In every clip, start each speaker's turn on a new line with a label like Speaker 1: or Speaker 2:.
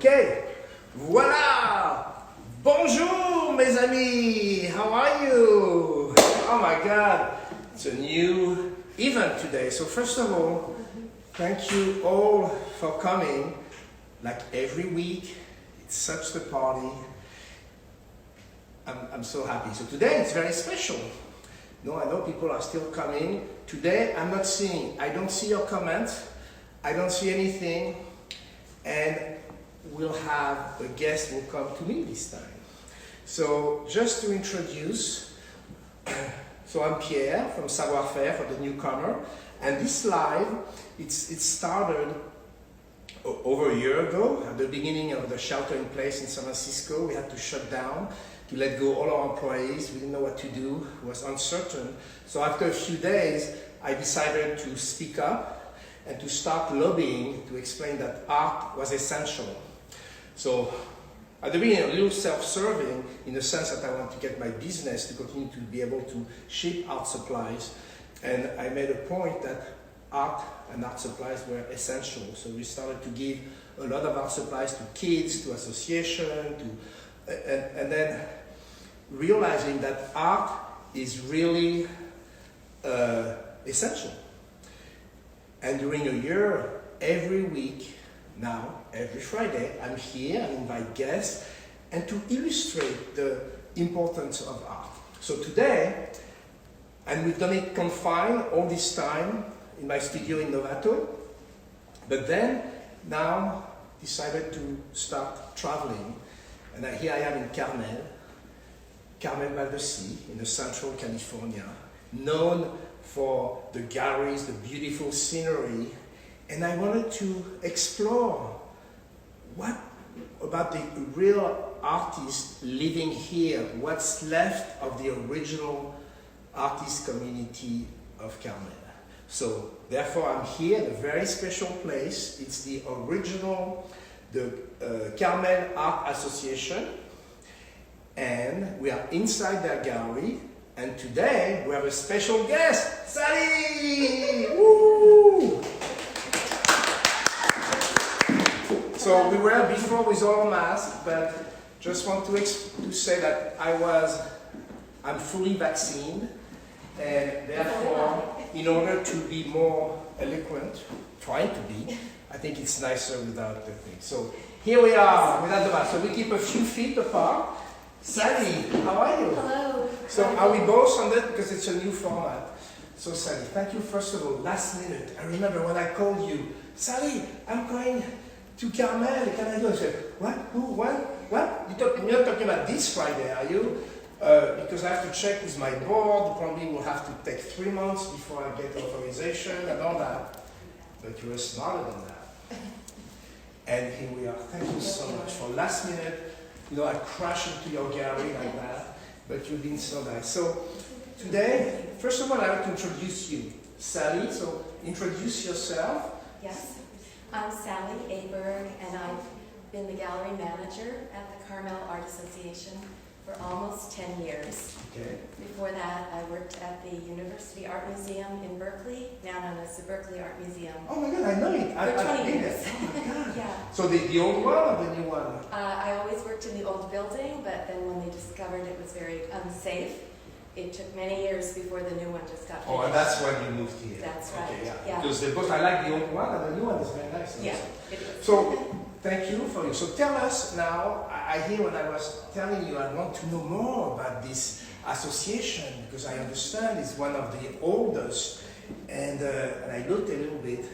Speaker 1: Ok, voilà. Bonjour mes amis, how are you? Oh my God, it's a new event today. So first of all, thank you all for coming. Like every week, it's such a party. I'm so happy. So today it's very special. No, I know people are still coming. Today I'm not seeing, I don't see your comments. I don't see anything. And we'll have a guest who will come to me this time. So just to introduce, so I'm Pierre from Savoir-Faire for the newcomer. And this live, it started over a year ago, at the beginning of the shelter in place in San Francisco. We had to shut down, to let go all our employees. We didn't know what to do, it was uncertain. So after a few days, I decided to speak up and to start lobbying to explain that art was essential. So at the beginning, a little self-serving in the sense that I want to get my business to continue to be able to ship art supplies. And I made a point that art and art supplies were essential. So we started to give a lot of art supplies to kids, to associations, and then realizing that art is really essential. And during a year, every week, now, every Friday, I'm here, I invite guests, and to illustrate the importance of art. So today, and we've done it confined all this time in my studio in Novato, but then now decided to start traveling. And here I am in Carmel by the sea, in the central California, known for the galleries, the beautiful scenery, and I wanted to explore what about the real artists living here, what's left of the original artist community of Carmel. So therefore I'm here in a very special place. It's the original, the Carmel Art Association, and we are inside their gallery. And today we have a special guest, Sally! Woo! So we were before with all masks, but just want to say that I'm fully vaccinated, and therefore, in order to be more eloquent, trying to be, I think it's nicer without the thing. So here we are without the mask. So we keep a few feet apart. Sally, how are you?
Speaker 2: Hello.
Speaker 1: So are we both on that because it's a new format? So Sally, thank you first of all. Last minute, I remember when I called you, Sally, I'm going to Carmel, can I go? I said, what? Who? What? You're not talking about this Friday, are you? Because I have to check with my board. Probably will have to take 3 months before I get authorization and all that. But you were smarter than that. And here we are. Thank you so much for last minute. You know, I crashed into your gallery like that, but you've been so nice. So today, first of all, I want to introduce you, Sally. So introduce yourself.
Speaker 2: Yes, I'm Sally Ayberg, and I've been the gallery manager at the Carmel Art Association for almost 10 years.
Speaker 1: Okay.
Speaker 2: Before that, I worked at the University Art Museum in Berkeley, now known as the Berkeley Art Museum.
Speaker 1: Oh my God, I know it.
Speaker 2: For 20 years.
Speaker 1: Oh my God.
Speaker 2: Yeah.
Speaker 1: So the old one or the new one?
Speaker 2: I always worked in the old building, but then when they discovered it was very unsafe, it took many years before the new one just got finished.
Speaker 1: Oh, and that's when you moved here.
Speaker 2: That's right.
Speaker 1: Okay,
Speaker 2: yeah.
Speaker 1: Because they both, I like the old one, and the new one is very nice.
Speaker 2: Yeah,
Speaker 1: Also.
Speaker 2: it is.
Speaker 1: So thank you for you. So tell us now, I hear when I was telling you, I want to know more about this association, because I understand it's one of the oldest, and I looked a little bit,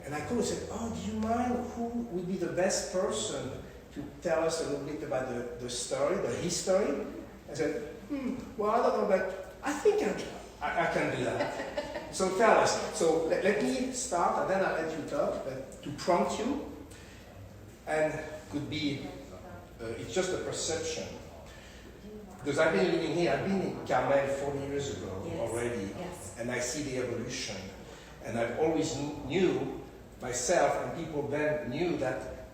Speaker 1: and I called and said, oh, do you mind, who would be the best person to tell us a little bit about the story, the history? I said, well, I don't know, but I think I can do that. So tell us. So let me start, and then I'll let you talk, but to prompt you, and could be, it's just a perception. Because I've been living here, I've been in Carmel 40 years ago already, and I see the evolution. And I've always knew myself, and people then knew that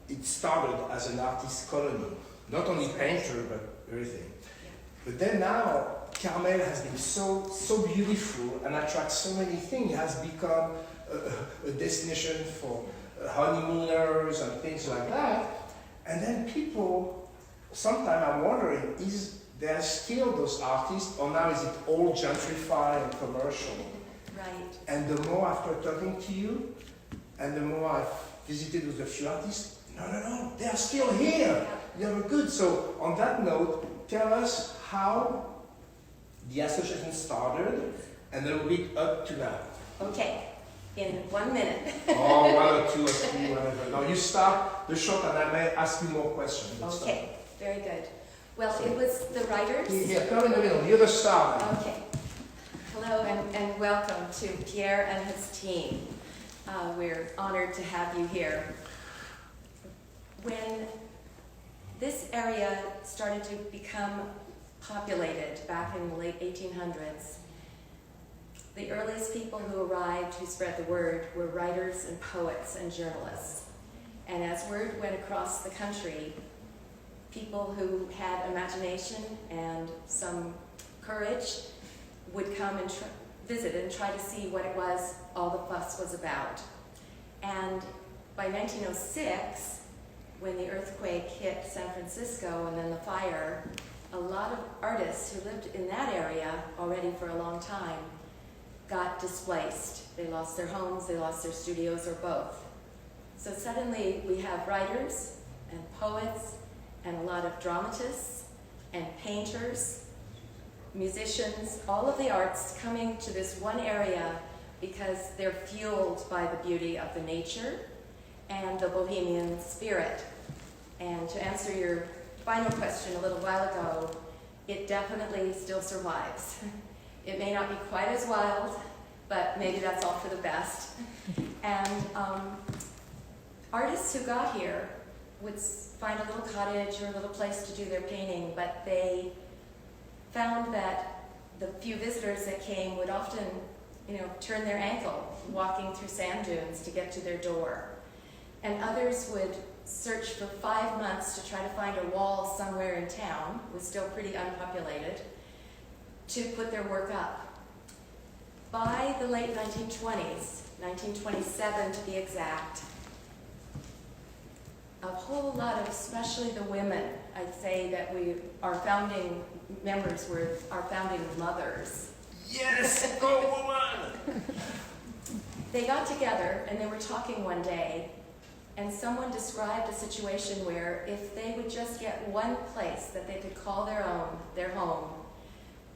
Speaker 1: it started as an artist colony. Not only painter, but everything. But then now, Carmel has been so beautiful and attracts so many things. It has become a destination for honeymooners and things like that. And then people, sometimes I'm wondering, is there still those artists, or now is it all gentrified and commercial?
Speaker 2: Right.
Speaker 1: And the more after talking to you, and the more I've visited with a few artists, no, they are still here. They are good. So on that note, tell us how the association started and a little bit up to now.
Speaker 2: Okay, in 1 minute.
Speaker 1: Oh, 1 or 2 or 3, whatever. No, you start the shot and I may ask you more questions.
Speaker 2: Okay, very good. Well, it was the writers.
Speaker 1: Here, come in the middle. You're the star now.
Speaker 2: Okay. Hello and welcome to Pierre and his team. We're honored to have you here. When this area started to become populated back in the late 1800s, the earliest people who arrived, who spread the word, were writers and poets and journalists. And as word went across the country, people who had imagination and some courage would come and visit and try to see what it was all the fuss was about. And by 1906, when the earthquake hit San Francisco and then the fire, a lot of artists who lived in that area already for a long time got displaced. They lost their homes, they lost their studios, or both. So suddenly we have writers and poets and a lot of dramatists and painters, musicians, all of the arts coming to this one area because they're fueled by the beauty of the nature and the bohemian spirit. And to answer your final question a little while ago, it definitely still survives. It may not be quite as wild, but maybe that's all for the best. And artists who got here would find a little cottage or a little place to do their painting, but they found that the few visitors that came would often, turn their ankle walking through sand dunes to get to their door. And others would search for 5 months to try to find a wall somewhere in town, was still pretty unpopulated, to put their work up. By the late 1920s, 1927 to be exact, a whole lot of, especially the women, I'd say that our founding members were our founding mothers.
Speaker 1: Yes, go woman!
Speaker 2: They got together and they were talking one day, and someone described a situation where if they would just get one place that they could call their own, their home,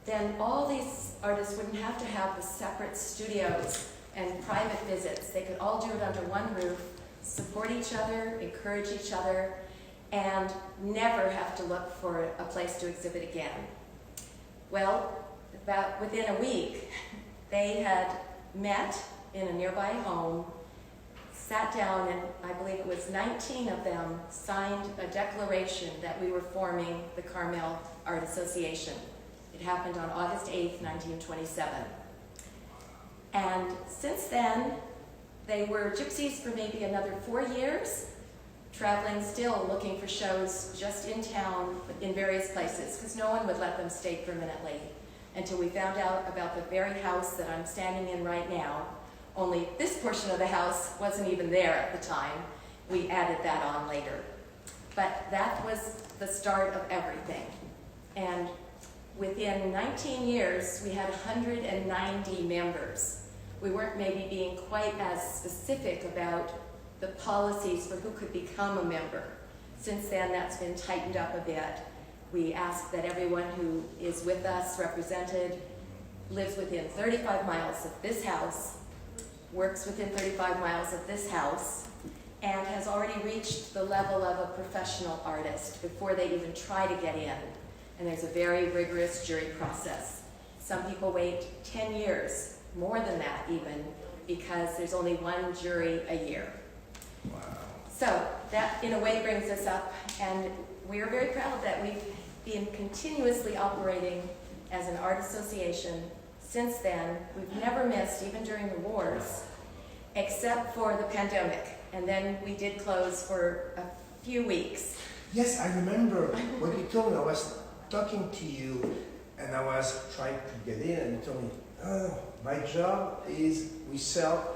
Speaker 2: then all these artists wouldn't have to have the separate studios and private visits. They could all do it under one roof, support each other, encourage each other, and never have to look for a place to exhibit again. Well, about within a week, they had met in a nearby home, sat down, and I believe it was 19 of them signed a declaration that we were forming the Carmel Art Association. It happened on August 8th, 1927. And since then, they were gypsies for maybe another 4 years, traveling still, looking for shows just in town, in various places, because no one would let them stay permanently until we found out about the very house that I'm standing in right now. Only this portion of the house wasn't even there at the time. We added that on later. But that was the start of everything. And within 19 years, we had 190 members. We weren't maybe being quite as specific about the policies for who could become a member. Since then, that's been tightened up a bit. We ask that everyone who is with us, represented, lives within 35 miles of this house, works within 35 miles of this house, and has already reached the level of a professional artist before they even try to get in. And there's a very rigorous jury process. Some people wait 10 years, more than that even, because there's only one jury a year.
Speaker 1: Wow.
Speaker 2: So that in a way brings us up, and we are very proud that we've been continuously operating as an art association since then. We've never missed, even during the wars, except for the pandemic. And then we did close for a few weeks.
Speaker 1: Yes, I remember when you told me. I was talking to you and I was trying to get in, and you told me, oh, My job is I sell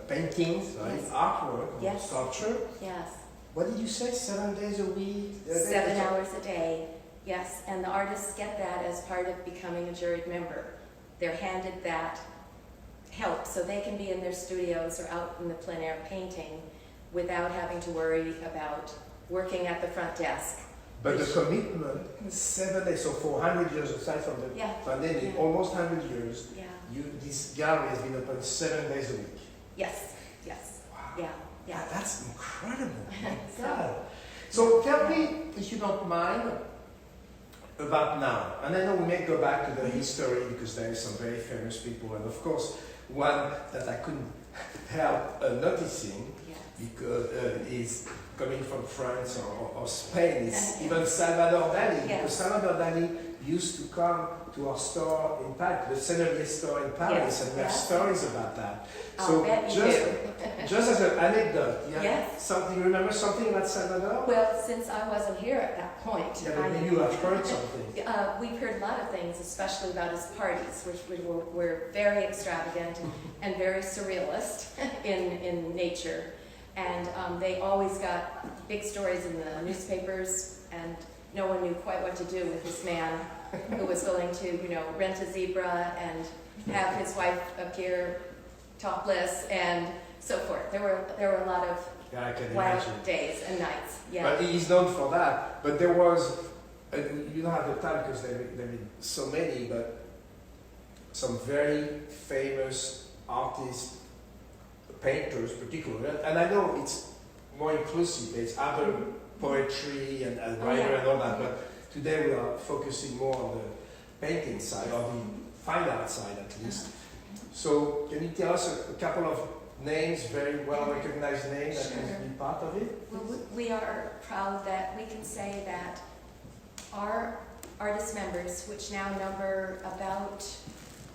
Speaker 1: paintings,
Speaker 2: Yes.
Speaker 1: artwork,
Speaker 2: Yes.
Speaker 1: sculpture.
Speaker 2: Yes.
Speaker 1: What did you say? 7 days a week?
Speaker 2: 7 hours a day, yes. And the artists get that as part of becoming a juried member. They're handed that help so they can be in their studios or out in the plein air painting without having to worry about working at the front desk.
Speaker 1: But the commitment, 7 days, so for 100 years, aside from the pandemic,
Speaker 2: Yeah.
Speaker 1: almost 100 years,
Speaker 2: Yeah.
Speaker 1: this gallery has been open 7 days a week.
Speaker 2: Yes, yes.
Speaker 1: Wow.
Speaker 2: Yeah, yeah.
Speaker 1: That's incredible. My
Speaker 2: So-
Speaker 1: God. So tell me, if you don't mind, about now. And I know we may go back to the history because there are some very famous people, and of course, one that I couldn't help noticing
Speaker 2: Yes.
Speaker 1: because is coming from France or Spain. It's even Salvador Dali, because Salvador Dali used to come to our store in Paris, the Sennelier store in Paris, and we have stories about that. So just as an anecdote, remember something about Salvador?
Speaker 2: Well, since I wasn't here at that point,
Speaker 1: Maybe you have heard something.
Speaker 2: we've heard a lot of things, especially about his parties, which were very extravagant and very surrealist in nature. And they always got big stories in the newspapers, and no one knew quite what to do with this man who was willing to, rent a zebra and have his wife appear topless and so forth. There were a lot of wild days and nights. Yeah.
Speaker 1: But he's known for that. But there was, you don't have the time because there have been so many, but some very famous artists, painters particularly, and I know it's more inclusive, there's other poetry and writer and all that, but today we are focusing more on the painting side, or the fine art side at least. So can you tell us a couple of names, very well recognized names that can be part of it?
Speaker 2: Well, we are proud that we can say that our artist members, which now number about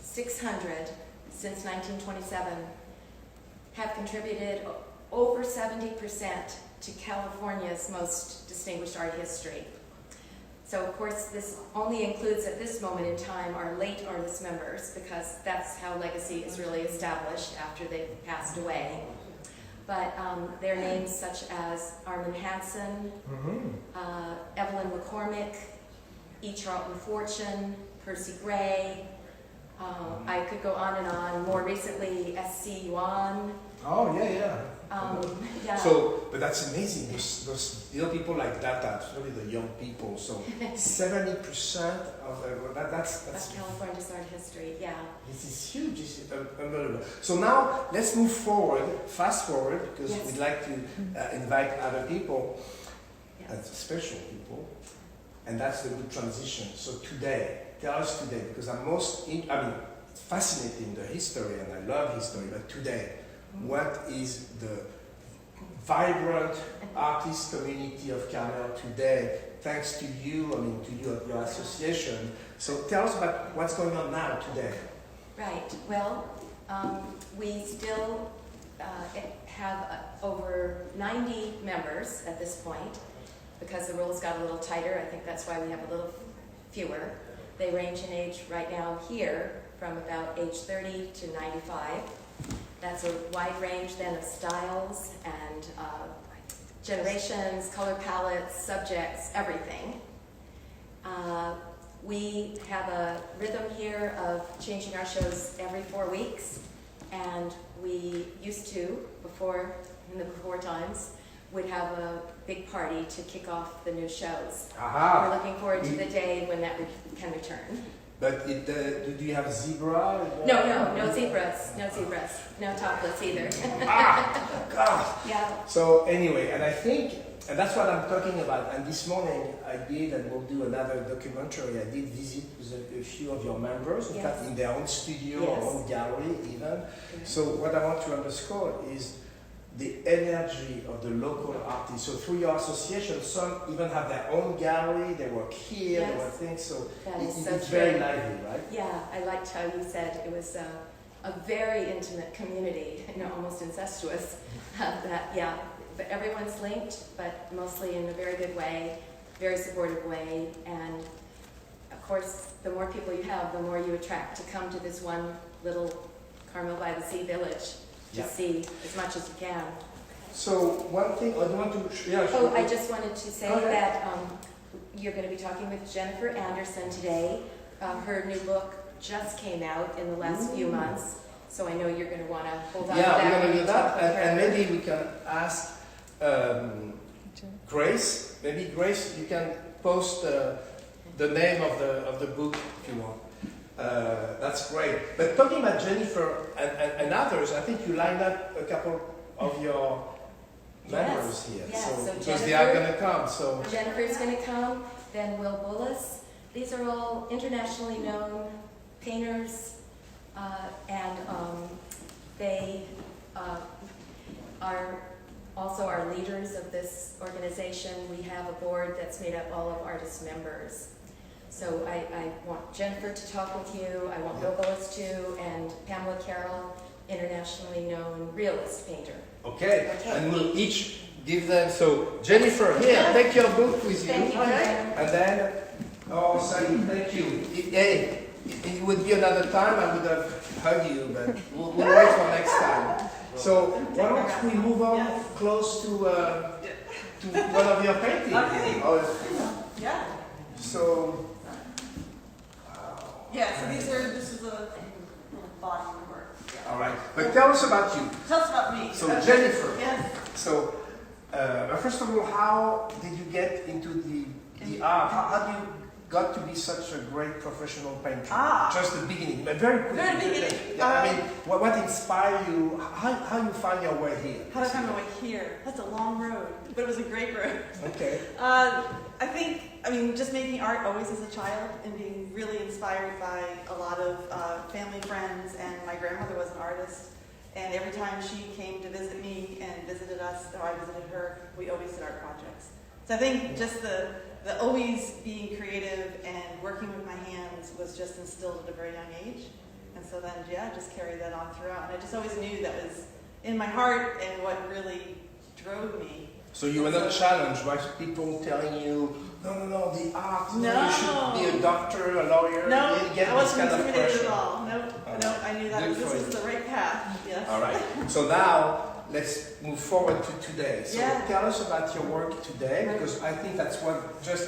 Speaker 2: 600 since 1927, have contributed over 70% to California's most distinguished art history. So of course this only includes at this moment in time our late artist members, because that's how legacy is really established after they've passed away. But their names such as Armin Hansen, Evelyn McCormick, E. Charlton Fortune, Percy Gray, I could go on and on. More recently, S.C. Yuan.
Speaker 1: Oh, yeah. So, but that's amazing. Those young people like that, that's really the young people. So, 70% of that's
Speaker 2: California's art history. Yeah.
Speaker 1: This is huge. This is unbelievable. So now let's move forward, fast forward, because we'd like to invite other people, and special people, and that's the good transition. So today, tell us today, because it's fascinating, the history, and I love history, but today, what is the vibrant artist community of Carmel today, thanks to you, to you at your association. So tell us about what's going on now today.
Speaker 2: Right, well, we still have over 90 members at this point, because the rules got a little tighter. I think that's why we have a little fewer. They range in age right now here from about age 30 to 95. That's a wide range then of styles and generations, color palettes, subjects, everything. We have a rhythm here of changing our shows every 4 weeks, and we used to, in the before times, would have a big party to kick off the new shows.
Speaker 1: Aha.
Speaker 2: We're looking forward to the day when that can return.
Speaker 1: But do you have zebra?
Speaker 2: No zebras. No zebras. No topless either.
Speaker 1: God.
Speaker 2: Yeah.
Speaker 1: So anyway, and I think, and that's what I'm talking about. And this morning I did, and we'll do another documentary. I did visit with a few of your members, in fact, in their own studio or own gallery even. So what I want to underscore is the energy of the local artists. So through your association, some even have their own gallery, they work here, they work things, so it's very lively, right?
Speaker 2: Yeah, I liked how you said it was a very intimate community, almost incestuous. But everyone's linked, but mostly in a very good way, very supportive way, and of course, the more people you have, the more you attract to come to this one little Carmel by the Sea village to see as much as you can.
Speaker 1: So one thing, I want to, yeah.
Speaker 2: Oh, I just wanted to say that you're going to be talking with Jennifer Anderson today. Her new book just came out in the last few months, so I know you're going to want to hold on to that.
Speaker 1: Yeah, we're going to do that,
Speaker 2: and
Speaker 1: maybe we can ask Grace. Maybe Grace, you can post the name of the book if you want. That's great. But talking about Jennifer and others, I think you lined up a couple of your members here.
Speaker 2: Yes, so
Speaker 1: because they are going to come. So
Speaker 2: Jennifer's going to come, then Will Bullis. These are all internationally known painters, and they are also our leaders of this organization. We have a board that's made up all of artist members. So I want Jennifer to talk with you, I want Will Bullis to, and Pamela Carroll, internationally known realist painter.
Speaker 1: Okay, and we'll each give them, so Jennifer, here, take your book with you.
Speaker 2: Thank you,
Speaker 1: and then, oh, thank you. It would be another time, I would have hugged you, but we'll wait for next time. So why don't we move on close to one of your paintings?
Speaker 3: Okay. Yeah.
Speaker 1: So,
Speaker 3: Yeah, so this is a little body of the work. Yeah.
Speaker 1: all right, but tell us about you.
Speaker 3: Tell us about me.
Speaker 1: So Jennifer.
Speaker 3: Yes.
Speaker 1: So, first of all, how did you get into the art? How do you got to be such a great professional painter? Just the beginning, but very quickly.
Speaker 3: Very beginning.
Speaker 1: Yeah, I mean, what inspired you? How you find your way here?
Speaker 3: How did I find my way here? That's a long road, but it was a great road.
Speaker 1: Okay.
Speaker 3: I think, just making art always as a child and being really inspired by a lot of family friends, and my grandmother was an artist, and every time she came to visit me and visited us, or I visited her, we always did art projects. So I think just the always being creative and working with my hands was just instilled at a very young age. And so then, just carried that on throughout. And I just always knew that was in my heart and what really drove me.
Speaker 1: So you were not challenged by people telling you, no, the art,
Speaker 3: No.
Speaker 1: you should be a doctor, a lawyer,
Speaker 3: No,
Speaker 1: you get
Speaker 3: I
Speaker 1: this
Speaker 3: wasn't
Speaker 1: kind of
Speaker 3: intimidated
Speaker 1: pressure.
Speaker 3: at all. No, I knew that
Speaker 1: Good
Speaker 3: this
Speaker 1: for
Speaker 3: was
Speaker 1: you.
Speaker 3: the right path. Yes.
Speaker 1: All right. So now let's move forward to today. So
Speaker 3: Yeah.
Speaker 1: tell us about your work today, because I think that's what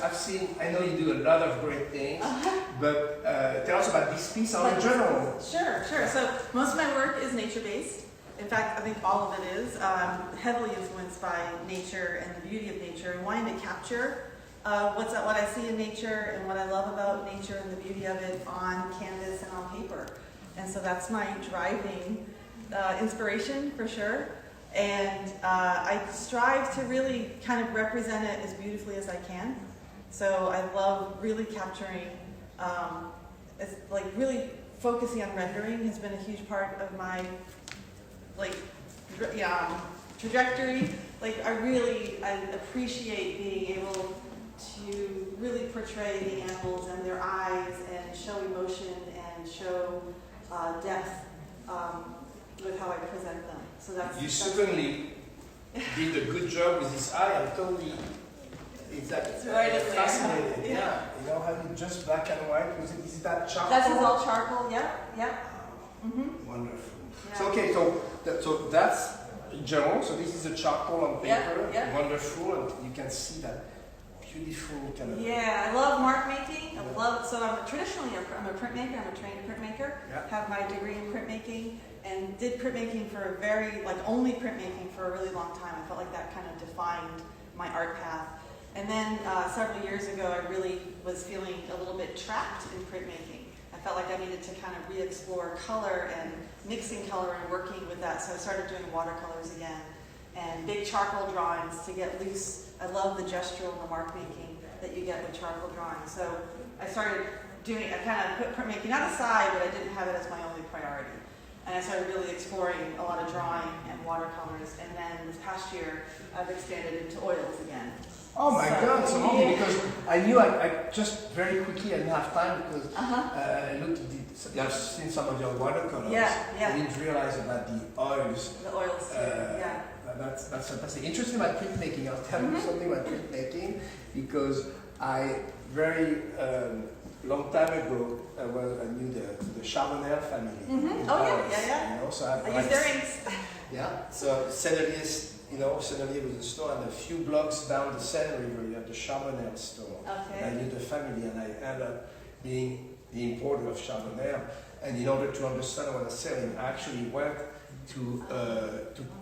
Speaker 1: I've seen. I know you do a lot of great things, but tell us about this piece in general.
Speaker 3: Sure. So most of my work is nature-based. In fact, I think all of it is heavily influenced by nature and the beauty of nature, and wanting to capture what I see in nature and what I love about nature and the beauty of it on canvas and on paper. And so that's my driving inspiration for sure. And I strive to really kind of represent it as beautifully as I can. So I love really capturing, really focusing on rendering has been a huge part of my trajectory. I appreciate being able to really portray the animals and their eyes and show emotion and show depth with how I present them. So that's
Speaker 1: certainly did a good job with this eye. I'm totally
Speaker 3: It's right in there.
Speaker 1: fascinated. Yeah. You know how you just black and white? Is that charcoal?
Speaker 3: That's all charcoal. Yep. Mm-hmm.
Speaker 1: Wonderful.
Speaker 3: Yeah.
Speaker 1: So okay, so that's in general. So this is a charcoal on paper.
Speaker 3: Yeah.
Speaker 1: Wonderful, and you can see that beautiful kind of.
Speaker 3: Yeah, I love mark making. I'm a printmaker. I'm a trained printmaker.
Speaker 1: Yeah.
Speaker 3: Have my degree in printmaking and did printmaking for only printmaking for a really long time. I felt like that kind of defined my art path. And then several years ago, I really was feeling a little bit trapped in printmaking. I felt like I needed to kind of re-explore color and mixing color and working with that. So I started doing watercolors again and big charcoal drawings to get loose. I love the gestural and the mark making that you get with charcoal drawing. So I started I kind of put printmaking not aside, but I didn't have it as my only priority. And I started really exploring a lot of drawing and watercolors. And then this past year, I've expanded into oils again.
Speaker 1: Oh my God, so lovely, because I knew I just very quickly, I didn't have time because I looked at I've seen some of your watercolors.
Speaker 3: Yeah.
Speaker 1: I didn't realize about the oils.
Speaker 3: The oils, yeah.
Speaker 1: That's fantastic. Interesting about printmaking. I'll tell you something about printmaking because I very long time ago, I knew the Charbonnier family.
Speaker 3: Mm-hmm. Oh
Speaker 1: Paris,
Speaker 3: yeah.
Speaker 1: You know, so
Speaker 3: I use their inks.
Speaker 1: Yeah. So Sennelier was a store, and a few blocks down the Seine River, you have the Charbonnier store.
Speaker 3: Okay.
Speaker 1: And I knew the family, and I ended up being the importer of Charbonnier. And in order to understand what I was selling, I actually went to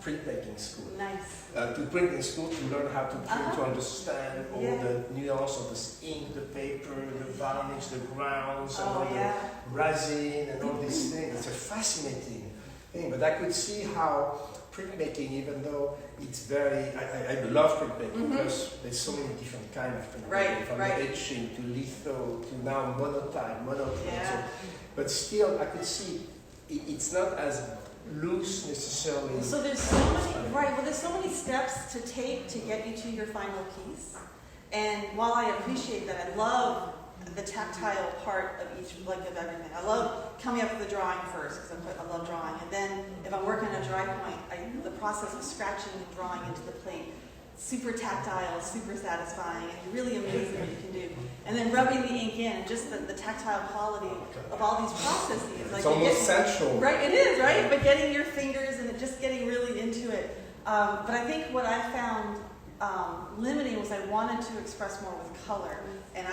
Speaker 1: printmaking school.
Speaker 3: Nice.
Speaker 1: To printing school to learn how to print, to understand all the nuance of the ink, the paper, the varnish, the grounds, and all the resin, and all these things. It's a fascinating thing. But I could see how printmaking, even though it's very, I love printmaking because there's so many different kinds of printmaking, from etching to litho to now monotype.
Speaker 3: Yeah.
Speaker 1: But still, I could see it's not as loose necessarily.
Speaker 3: So there's so many, there's so many steps to take to get you to your final piece. And while I appreciate that, I love the tactile part of each, of everything. I love coming up with the drawing first because I love drawing. And then if I'm working on a dry point, the process of scratching and drawing into the plate, super tactile, super satisfying, and really amazing what you can do. And then rubbing the ink in, and just the tactile quality of all these processes.
Speaker 1: It's almost sensual.
Speaker 3: Right, it is, right? But getting your fingers and just getting really into it. But I think what I found limiting was I wanted to express more with color. And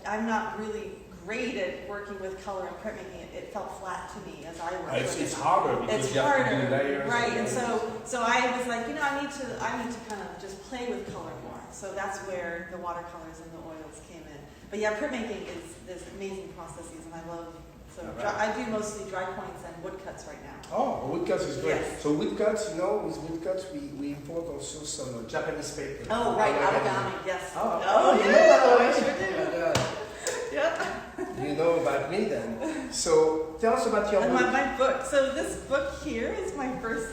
Speaker 3: I'm not really great at working with color and printmaking. It felt flat to me as I worked.
Speaker 1: It's harder because you have to do layers.
Speaker 3: Right, and so I was like, I need to kind of just play with color more. So that's where the watercolors and the oils came in. But yeah, printmaking is this amazing processes, and I love. So I do mostly dry points and woodcuts right now.
Speaker 1: Oh, woodcuts is great.
Speaker 3: Yes.
Speaker 1: So woodcuts, with woodcuts we import also some Japanese paper.
Speaker 3: Oh, right, origami, yes.
Speaker 1: Oh,
Speaker 3: I sure do. Yeah.
Speaker 1: You know about me then. So tell us about your book.
Speaker 3: And my book. So this book here is my first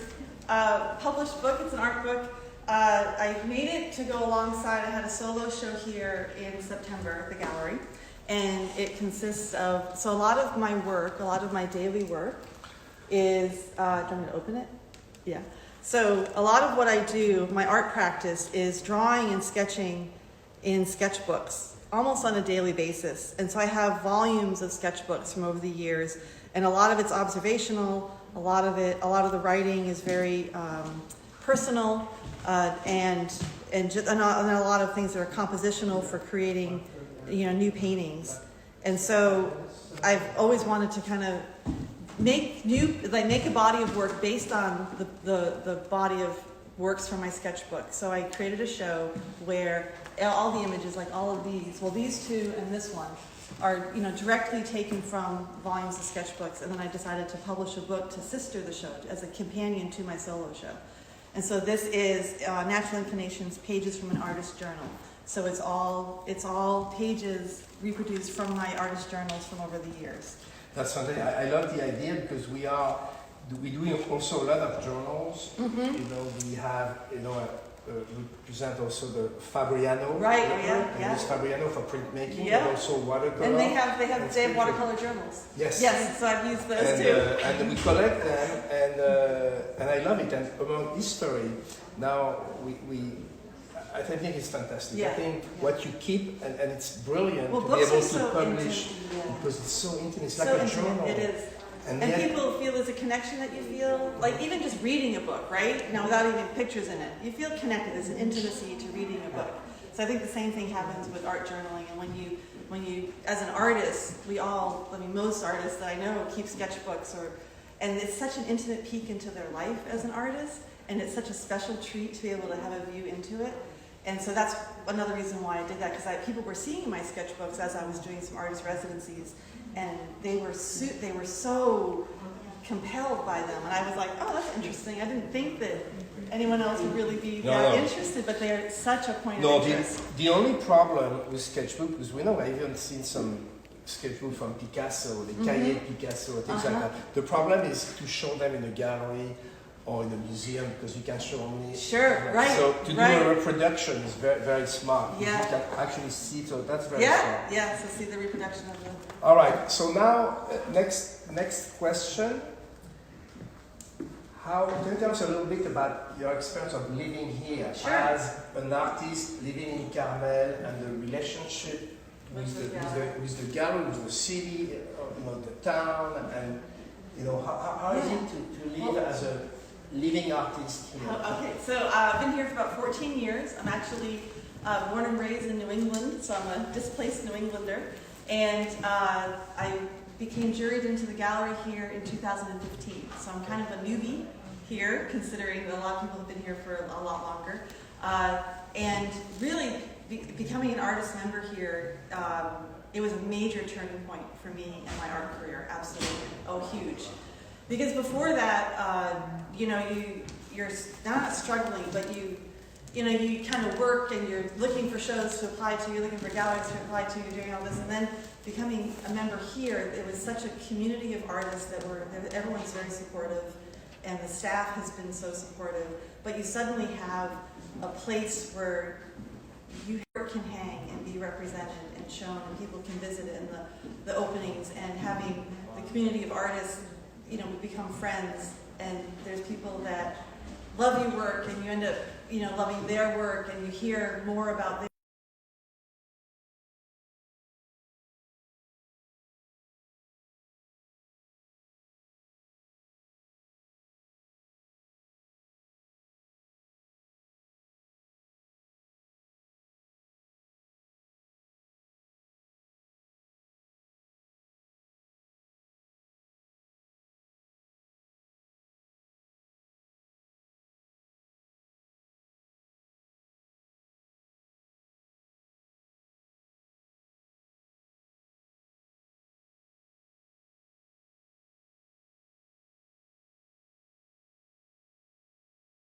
Speaker 3: published book. It's an art book. I made it to go alongside. I had a solo show here in September at the gallery. And it consists of, so a lot of my work, a lot of my daily work is, do you want me to open it? Yeah. So a lot of what I do, my art practice, is drawing and sketching in sketchbooks, almost on a daily basis. And so I have volumes of sketchbooks from over the years, and a lot of it's observational, a lot of the writing is very personal, and a lot of things that are compositional for creating new paintings. And so I've always wanted to kind of make a body of work based on the body of works from my sketchbook. So I created a show where all the images, like all of these two and this one, are directly taken from volumes of sketchbooks. And then I decided to publish a book to sister the show as a companion to my solo show. And so this is Natural Inclinations, Pages from an Artist's Journal. So it's all pages reproduced from my artist journals from over the years.
Speaker 1: That's something I love the idea because we do also a lot of journals. Mm-hmm. We have we present also the Fabriano.
Speaker 3: Right.
Speaker 1: And
Speaker 3: Yeah.
Speaker 1: this Fabriano for printmaking,
Speaker 3: Yeah.
Speaker 1: but also watercolor.
Speaker 3: And they have watercolor journals.
Speaker 1: Yes.
Speaker 3: Yes. So I've used those too.
Speaker 1: And we collect them, and I love it. And among history, now I think it's fantastic.
Speaker 3: Yeah.
Speaker 1: I think what you keep, and it's brilliant
Speaker 3: to
Speaker 1: be able to
Speaker 3: so
Speaker 1: publish
Speaker 3: intimate,
Speaker 1: because it's so intimate. It's
Speaker 3: so
Speaker 1: like a
Speaker 3: intimate.
Speaker 1: journal.
Speaker 3: It is. And
Speaker 1: yet,
Speaker 3: people feel there's a connection that you feel, like even just reading a book, right? Now, without even pictures in it, you feel connected. There's an intimacy to reading a book. So I think the same thing happens with art journaling. And when you, as an artist, most artists that I know keep sketchbooks, and it's such an intimate peek into their life as an artist, and it's such a special treat to be able to have a view into it. And so that's another reason why I did that, because people were seeing my sketchbooks as I was doing some artist residencies, and they were so compelled by them. And I was like, oh, that's interesting. I didn't think that anyone else would really be that interested, but they're such a point of interest.
Speaker 1: The only problem with sketchbook, because I've even seen some sketchbook from Picasso, the Cahiers Picasso, things like that. The problem is to show them in a gallery or in a museum, because you can show only.
Speaker 3: Sure, right.
Speaker 1: So to do a reproduction is very, very smart.
Speaker 3: Yeah.
Speaker 1: You can actually see, so that's very smart.
Speaker 3: Yeah, so see the reproduction of the.
Speaker 1: All right, so now, next question. Can you tell us a little bit about your experience of living here as an artist living in Carmel and the relationship with the gallery, with the city, you know, the town, and you know, how is it to live as a living artist here?
Speaker 3: Okay, so I've been here for about 14 years. I'm actually born and raised in New England, so I'm a displaced New Englander. And I became juried into the gallery here in 2015. So I'm kind of a newbie here, considering that a lot of people have been here for a lot longer. And really, becoming an artist member here, it was a major turning point for me in my art career, absolutely. Oh, huge. Because before that, you know, you're not struggling, but you kind of work and you're looking for shows to apply to, you're looking for galleries to apply to, you're doing all this, and then becoming a member here, it was such a community of artists that everyone's very supportive, and the staff has been so supportive, but you suddenly have a place where you can hang and be represented and shown, and people can visit it in the openings, and having the community of artists, you know, become friends, and there's people that love your work, and you end up, you know, loving their work, and you hear more about their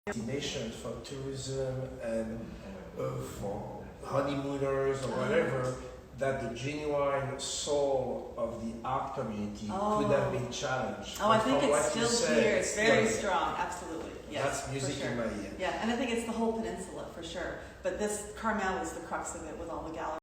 Speaker 1: Destinations for tourism and for honeymooners or whatever, that the genuine soul of the art community could have been challenged.
Speaker 3: Oh, I think it's still here. It's very strong, absolutely. Yes,
Speaker 1: that's music
Speaker 3: for sure.
Speaker 1: in my ear.
Speaker 3: Yeah, and I think it's the whole peninsula for sure. But this Carmel is the crux of it with all the galleries.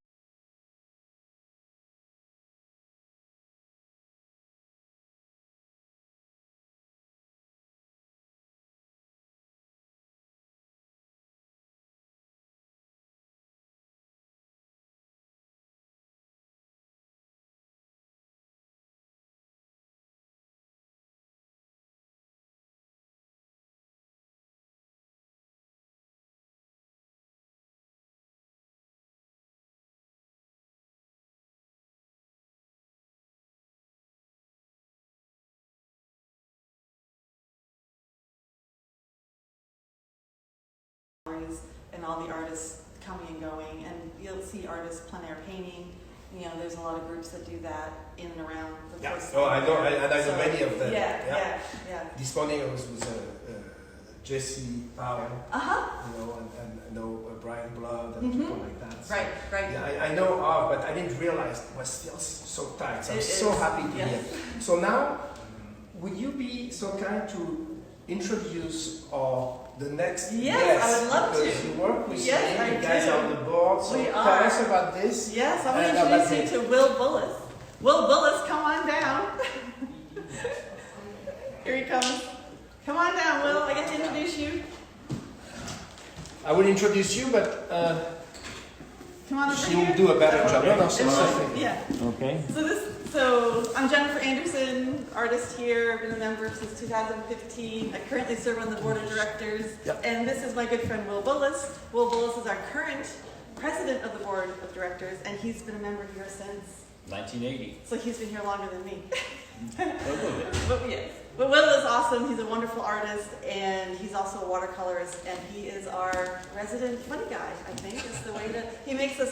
Speaker 3: And all the artists coming and going, and you'll see artists plein air painting. You know, there's a lot of groups that do that in and around the place.
Speaker 1: Oh, I know, and I know many of them.
Speaker 3: Yeah.
Speaker 1: This morning I was with Jesse Powell, you know, and I know Brian Blood and people like that. So,
Speaker 3: right.
Speaker 1: Yeah, I know of, but I didn't realize it was still so tight. So I'm so happy to hear. So now, would you be so kind to introduce the next guest?
Speaker 3: Yes, I would love to.
Speaker 1: Because you work with me,
Speaker 3: I
Speaker 1: you guys
Speaker 3: do.
Speaker 1: are on the board, so tell us about this.
Speaker 3: Yes, I'm going to introduce you to Will Bullis. Will Bullis, come on down. Here he comes. Come on down, Will. I get to introduce you.
Speaker 1: I will introduce you, but
Speaker 3: come on over
Speaker 1: she
Speaker 3: here.
Speaker 1: will do a better job.
Speaker 3: Yeah.
Speaker 4: Okay.
Speaker 3: So I'm Jennifer Anderson, artist here. I've been a member since 2015. I currently serve on the board of directors.
Speaker 1: Yep.
Speaker 3: And this is my good friend Will Bullis. Will Bullis is our current president of the board of directors, and he's been a member here since
Speaker 4: 1980.
Speaker 3: So he's been here longer than me.
Speaker 4: Okay.
Speaker 3: But Will is awesome. He's a wonderful artist, and he's also a watercolorist, and he is our resident funny guy, I think, is the way to,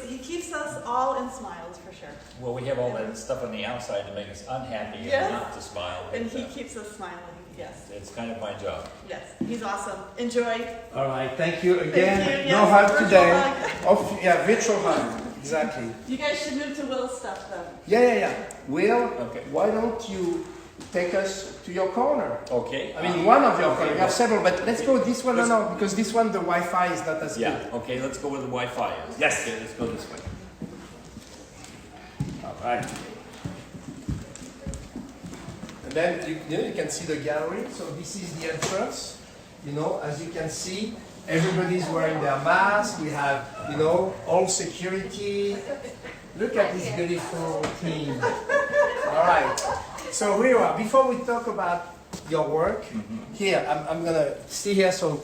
Speaker 3: he keeps us all in smiles, for sure.
Speaker 4: Well, we have all that stuff on the outside to make us unhappy and not to smile.
Speaker 3: And he keeps us smiling, yes.
Speaker 4: It's kind of my job.
Speaker 3: Yes, he's awesome. Enjoy.
Speaker 1: All right, thank you again.
Speaker 3: Thank you.
Speaker 1: No
Speaker 3: Yes,
Speaker 1: hug
Speaker 3: virtual
Speaker 1: today.
Speaker 3: hug.
Speaker 1: Virtual hug. Exactly.
Speaker 3: You guys should move to Will's stuff, though.
Speaker 1: Yeah. Will,
Speaker 4: Okay.
Speaker 1: why don't you take us to your corner?
Speaker 4: Okay.
Speaker 1: I mean, one of your corners. You have several, but let's go this one. No, because this one, the Wi-Fi is not as
Speaker 4: Yeah,
Speaker 1: good.
Speaker 4: okay, let's go where the Wi-Fi is.
Speaker 1: Yes.
Speaker 4: Okay, let's go this way.
Speaker 1: All right. And then you can see the gallery. So this is the entrance. You know, as you can see, everybody's wearing their mask. We have, all security. Look at this beautiful team. All right. So here you are. Before we talk about your work, here, I'm going to see here. So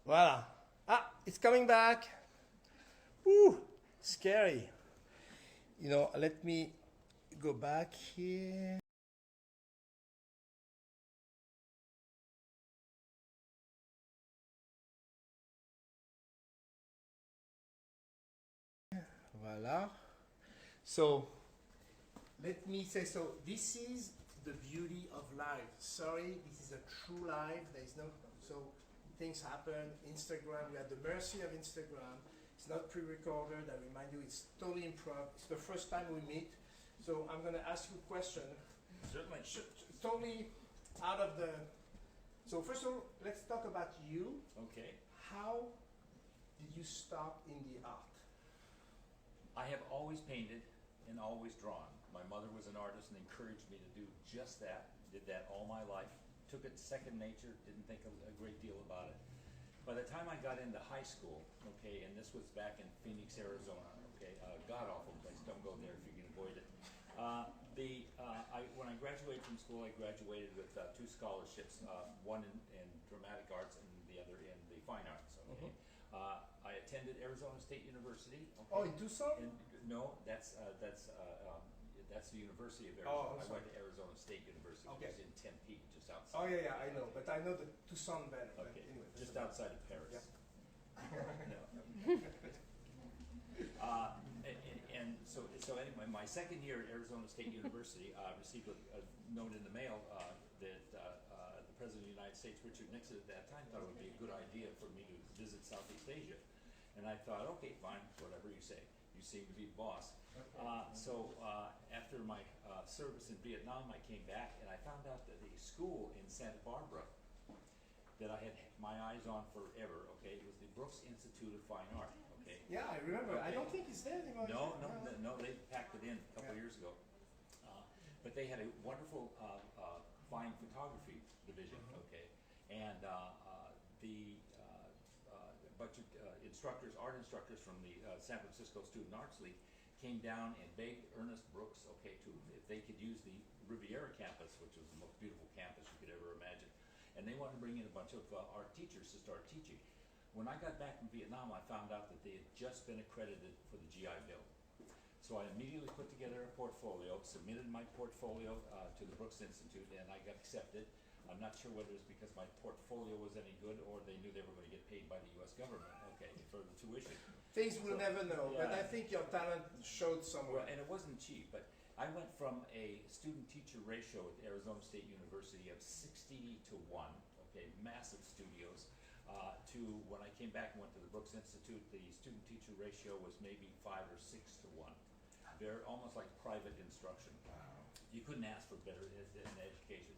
Speaker 1: voila. Ah, it's coming back. Woo, scary. You know, let me go back here. Voila. So let me say, so this is the beauty of live. Sorry, this is a true live. There is no, so things happen. Instagram, we have the mercy of Instagram. It's not pre-recorded. I remind you, it's totally improv. It's the first time we meet. So I'm going to ask you a question.
Speaker 4: Certainly.
Speaker 1: Totally out of the, so first of all, let's talk about you.
Speaker 4: Okay.
Speaker 1: How did you start in the art?
Speaker 4: I have always painted and always drawn. My mother was an artist and encouraged me to do just that. Did that all my life. Took it second nature, didn't think a great deal about it. By the time I got into high school, okay, and this was back in Phoenix, Arizona, okay, god-awful place, don't go there if you can avoid it. When I graduated from school, I graduated with 2 scholarships, one in dramatic arts and the other in the fine arts, okay. I attended Arizona State University. Okay.
Speaker 1: Oh, in Tucson?
Speaker 4: No, that's the University of
Speaker 1: Oh,
Speaker 4: Arizona. I
Speaker 1: sorry.
Speaker 4: went to Arizona State University,
Speaker 1: Okay.
Speaker 4: which is in Tempe, just outside.
Speaker 1: Oh yeah, I know, but I know the Tucson better. but
Speaker 4: Okay,
Speaker 1: anyway,
Speaker 4: just outside of Paris.
Speaker 1: Yeah.
Speaker 4: No. So anyway, my second year at Arizona State University, I received a note in the mail that the President of the United States, Richard Nixon, at that time thought it would be a good idea for me to visit Southeast Asia. And I thought, okay, fine, whatever you say. You seem to be the boss. After my service in Vietnam, I came back and I found out that the school in Santa Barbara that I had my eyes on forever, okay, it was the Brooks Institute of Fine Art, okay.
Speaker 1: Yeah, I remember. I
Speaker 4: Okay.
Speaker 1: don't think it's there anymore.
Speaker 4: No, they packed it in a couple of years ago. But they had a wonderful fine photography division, okay, and a bunch of art instructors from the San Francisco Student Arts League came down and begged Ernest Brooks, okay, if they could use the Riviera campus, which was the most beautiful campus you could ever imagine, and they wanted to bring in a bunch of art teachers to start teaching. When I got back from Vietnam, I found out that they had just been accredited for the GI Bill. So I immediately put together a portfolio, submitted my portfolio to the Brooks Institute, and I got accepted. I'm not sure whether it's because my portfolio was any good or they knew they were going to get paid by the U.S. government, okay, for the tuition.
Speaker 1: Things we'll never know, but I think your talent showed somewhere.
Speaker 4: Well, and it wasn't cheap, but I went from a student-teacher ratio at Arizona State University of 60 to 1, okay, massive studios, to when I came back and went to the Brooks Institute, the student-teacher ratio was maybe 5 or 6 to 1. They're almost like private instruction.
Speaker 1: Wow.
Speaker 4: You couldn't ask for better in education.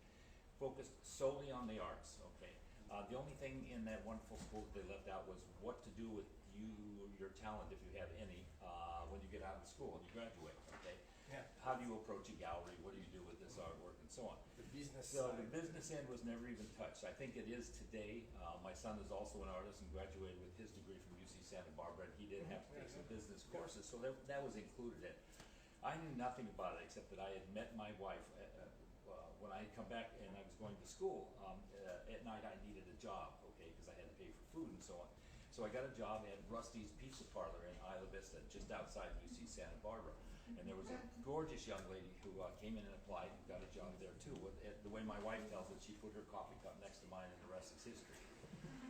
Speaker 4: Focused solely on the arts, okay. The only thing in that wonderful school that they left out was what to do with your talent, if you have any, when you get out of school and you graduate, okay.
Speaker 1: Yeah.
Speaker 4: How do you approach a gallery? What do you do with this artwork and so on?
Speaker 1: The business
Speaker 4: So
Speaker 1: side.
Speaker 4: the business end was never even touched. I think it is today. My son is also an artist and graduated with his degree from UC Santa Barbara, and he did have to take some business courses, so that was included in it. I knew nothing about it except that I had met my wife when I had come back and I was going to school. At night I needed a job, okay, because I had to pay for food and so on. So I got a job at Rusty's Pizza Parlor in Isla Vista, just outside UC Santa Barbara. And there was a gorgeous young lady who came in and applied and got a job there too. The way my wife tells it, she put her coffee cup next to mine and the rest is history.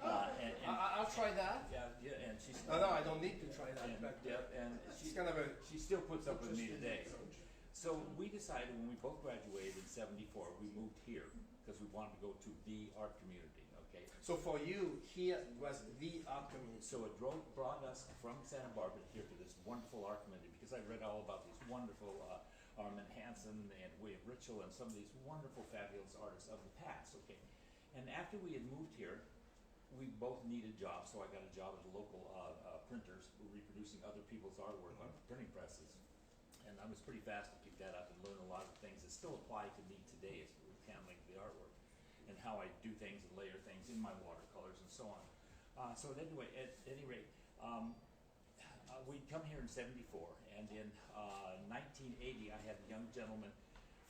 Speaker 1: I'll try that.
Speaker 4: Yeah, and she's...
Speaker 1: No, I don't need to try that.
Speaker 4: And
Speaker 1: It's kind of a
Speaker 4: she still puts up with me today.
Speaker 1: approach.
Speaker 4: So we decided when we both graduated in '74, we moved here because we wanted to go to the art community, okay?
Speaker 1: So for you, here was the art community.
Speaker 4: So it brought us from Santa Barbara here to this wonderful art community because I read all about these wonderful Armand Hansen and William Ritchell and some of these wonderful, fabulous artists of the past, okay? And after we had moved here, we both needed jobs, so I got a job at a local printers reproducing other people's artwork on printing presses. And I was pretty fast to pick that up and learn a lot of things that still apply to me today. handling the artwork and how I do things and layer things in my watercolors and so on. So anyway, at any rate, we'd come here in '74, and in 1980 I had a young gentleman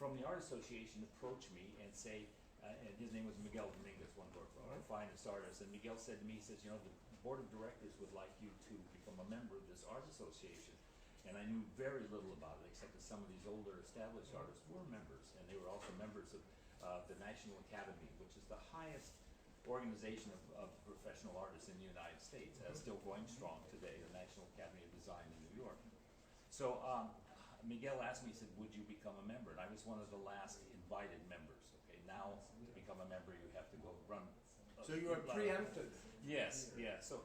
Speaker 4: from the Art Association approach me and say, and his name was Miguel Dominguez, one of our finest artists, and Miguel said to me, he says, you know, the board of directors would like you to become a member of this art association. And I knew very little about it, except that some of these older established artists were members, and they were also members of the National Academy, which is the highest organization of professional artists in the United States, still going strong today, the National Academy of Design in New York. So Miguel asked me, he said, would you become a member? And I was one of the last invited members. Okay, now to become a member, you have to go run.
Speaker 1: So you were preempted.
Speaker 4: Yes, yeah. So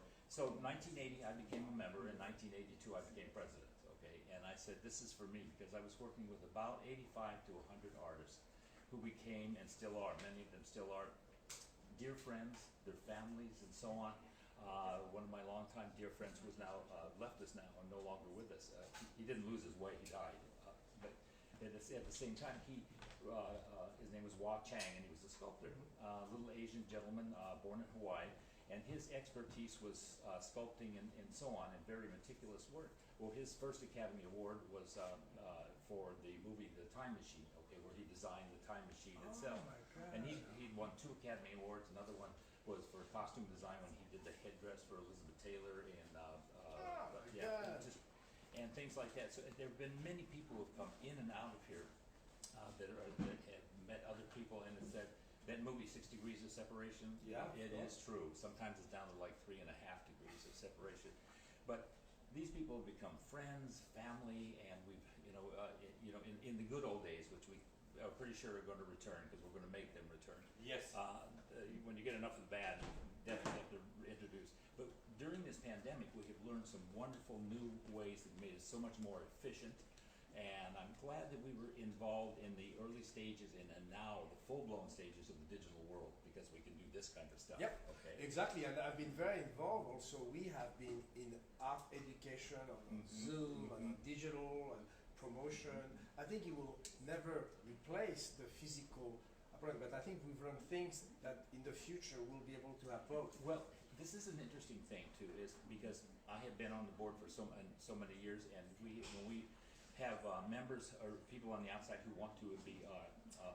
Speaker 4: 1980, I became a member. In 1982, I became president. Okay, and I said, this is for me, because I was working with about 85 to 100 artists who became and still are, many of them still are, dear friends, their families, and so on. One of my longtime dear friends was now left us now and no longer with us. He didn't lose his way; he died. But at the same time, his name was Wah Chang, and he was a sculptor, little Asian gentleman born in Hawaii. And his expertise was sculpting and so on, and very meticulous work. Well, his first Academy Award was for the movie The Time Machine, okay, where he designed the time machine itself.
Speaker 1: My God.
Speaker 4: And he'd won 2 Academy Awards. Another one was for costume design when he did the headdress for Elizabeth Taylor and things like that. So there have been many people who have come in and out of here that have met other people and have said, that movie, 6 Degrees of Separation,
Speaker 1: yeah,
Speaker 4: it is true. Sometimes it's down to like 3.5 degrees of separation. But these people have become friends, family, and we've, in the good old days, which we are pretty sure are going to return because we're going to make them return.
Speaker 1: Yes.
Speaker 4: When you get enough of the bad, you definitely have to introduce. But during this pandemic, we have learned some wonderful new ways that made us so much more efficient. And I'm glad that we were involved in the early stages and now the full-blown stages of the digital world, because we can do this kind of stuff.
Speaker 1: Yep,
Speaker 4: okay.
Speaker 1: exactly. And I've been very involved also. We have been in art education, on Zoom, on digital, and promotion. I think it will never replace the physical approach, but I think we've learned things that in the future we'll be able to have both.
Speaker 4: Well, this is an interesting thing too, is because I have been on the board for so many years, and when we have members or people on the outside who want to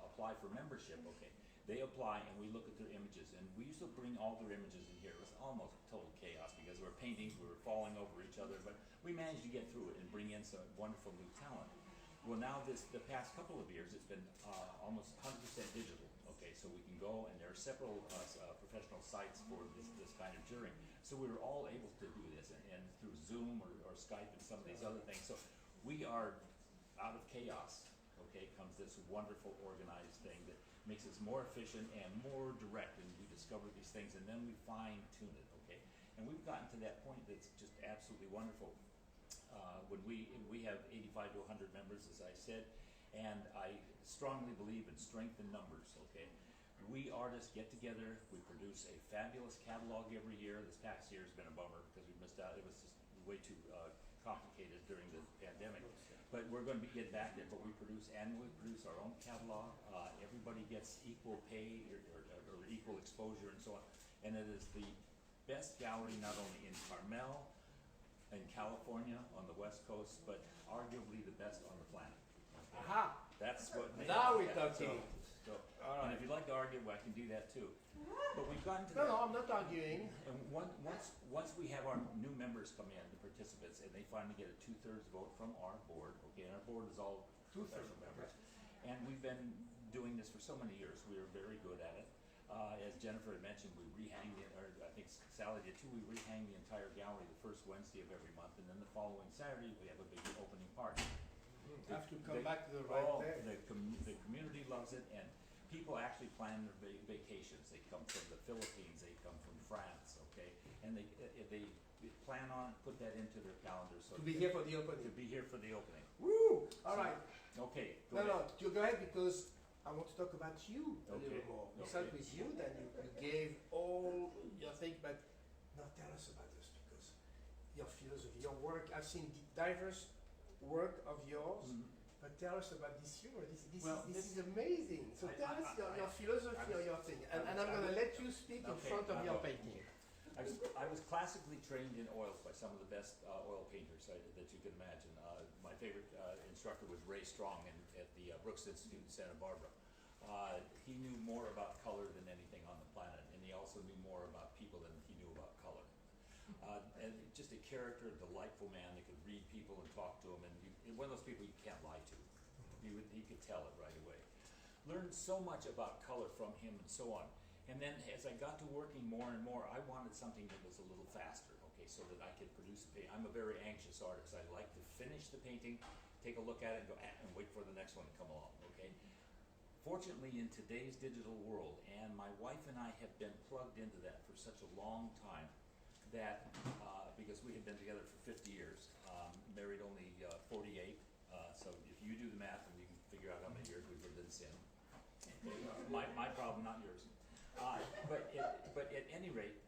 Speaker 4: apply for membership, okay, they apply and we look at their images, and we used to bring all their images in here. It was almost total chaos because we were paintings, we were falling over each other, but we managed to get through it and bring in some wonderful new talent. Well, now the past couple of years, it's been almost 100% digital. Okay, so we can go, and there are several professional sites for this kind of juring. So we were all able to do this, and through Zoom or Skype and some of these other things. So we are out of chaos. Okay, comes this wonderful organized thing that makes us more efficient and more direct, and we discover these things, and then we fine tune it. Okay, and we've gotten to that point that's just absolutely wonderful. When we have 85 to 100 members, as I said, and I strongly believe in strength in numbers. Okay, we artists get together, we produce a fabulous catalog every year. This past year has been a bummer because we missed out. It was just way too complicated during the pandemic, but we're going to get back there. But we annually produce our own catalog. Everybody gets equal pay or equal exposure and so on, and it is the best gallery not only in Carmel, in California, on the West Coast, but arguably the best on the planet.
Speaker 1: Aha!
Speaker 4: That's what.
Speaker 1: Now we're talking.
Speaker 4: All right. And if you'd like to argue, I can do that too. But we've gotten to
Speaker 1: No, I'm not arguing.
Speaker 4: And once we have our new members come in, the participants, and they finally get a 2/3 vote from our board. Okay, and our board is all professional members, and we've been doing this for so many years. We are very good at it. As Jennifer had mentioned, we rehang or I think Sally did too. We rehang the entire gallery the first Wednesday of every month, and then the following Saturday we have a big opening party.
Speaker 1: Have to come back to the right day.
Speaker 4: The community loves it, and people actually plan their vacations. They come from the Philippines, they come from France, okay, and they plan on put that into their calendars. So
Speaker 1: to be here for the opening.
Speaker 4: To be here for the opening.
Speaker 1: Woo! All right.
Speaker 4: Okay.
Speaker 1: No, you go ahead because I want to talk about you a little more. We start with you, then you gave all your thing, but now tell us about this because your philosophy, your work. I've seen diverse work of yours, but tell us about this humor. This
Speaker 4: Well,
Speaker 1: is amazing. So tell us your philosophy or your thing. And I'm going to let you speak in front of your painting.
Speaker 4: I was classically trained in oils by some of the best oil painters that you can imagine. My favorite instructor was Ray Strong at the Brooks Institute in Santa Barbara. He knew more about color than anything on the planet, and he also knew more about people than he knew about color. And just a character, a delightful man that could read people and talk to them, and one of those people you can't lie to. He could tell it right away. Learned so much about color from him and so on. And then as I got to working more and more, I wanted something that was a little faster, okay, so that I could produce a painting. I'm a very anxious artist. I like to finish the painting, take a look at it, and go, and wait for the next one to come along, okay? Fortunately, in today's digital world, and my wife and I have been plugged into that for such a long time, that, because we have been together for 50 years, married only 48, so if you do the math, and you can figure out how many years we've lived in sin. My problem, not yours. But at any rate,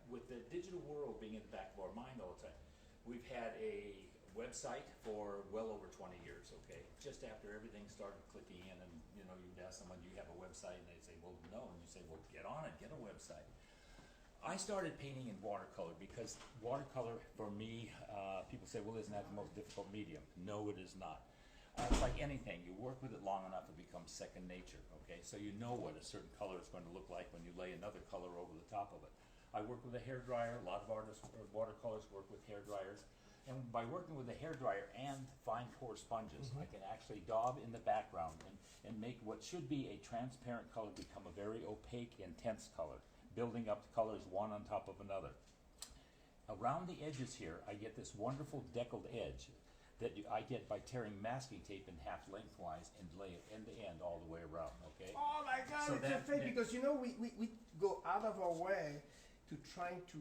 Speaker 4: with the digital world being in the back of our mind all the time, we've had a website for well over 20 years, okay? Just after everything started clicking in, and you know, you'd ask someone, do you have a website? And they'd say, well, no. And you say, well, get on it, get a website. I started painting in watercolor because watercolor, for me, people say, well, isn't that the most difficult medium? No, it is not. It's like anything. You work with it long enough, it becomes second nature, okay? So you know what a certain color is going to look like when you lay another color over the top of it. I work with a hairdryer. A lot of artists, watercolors, work with hairdryers. And by working with a hairdryer and fine pour sponges, I can actually daub in the background and make what should be a transparent color become a very opaque, intense color, building up the colors one on top of another. Around the edges here, I get this wonderful deckled edge that I get by tearing masking tape in half lengthwise and lay it end to end all the way around, okay?
Speaker 1: Oh my God,
Speaker 4: So
Speaker 1: it's
Speaker 4: that-
Speaker 1: a fake
Speaker 4: that-
Speaker 1: because you know we go out of our way to trying to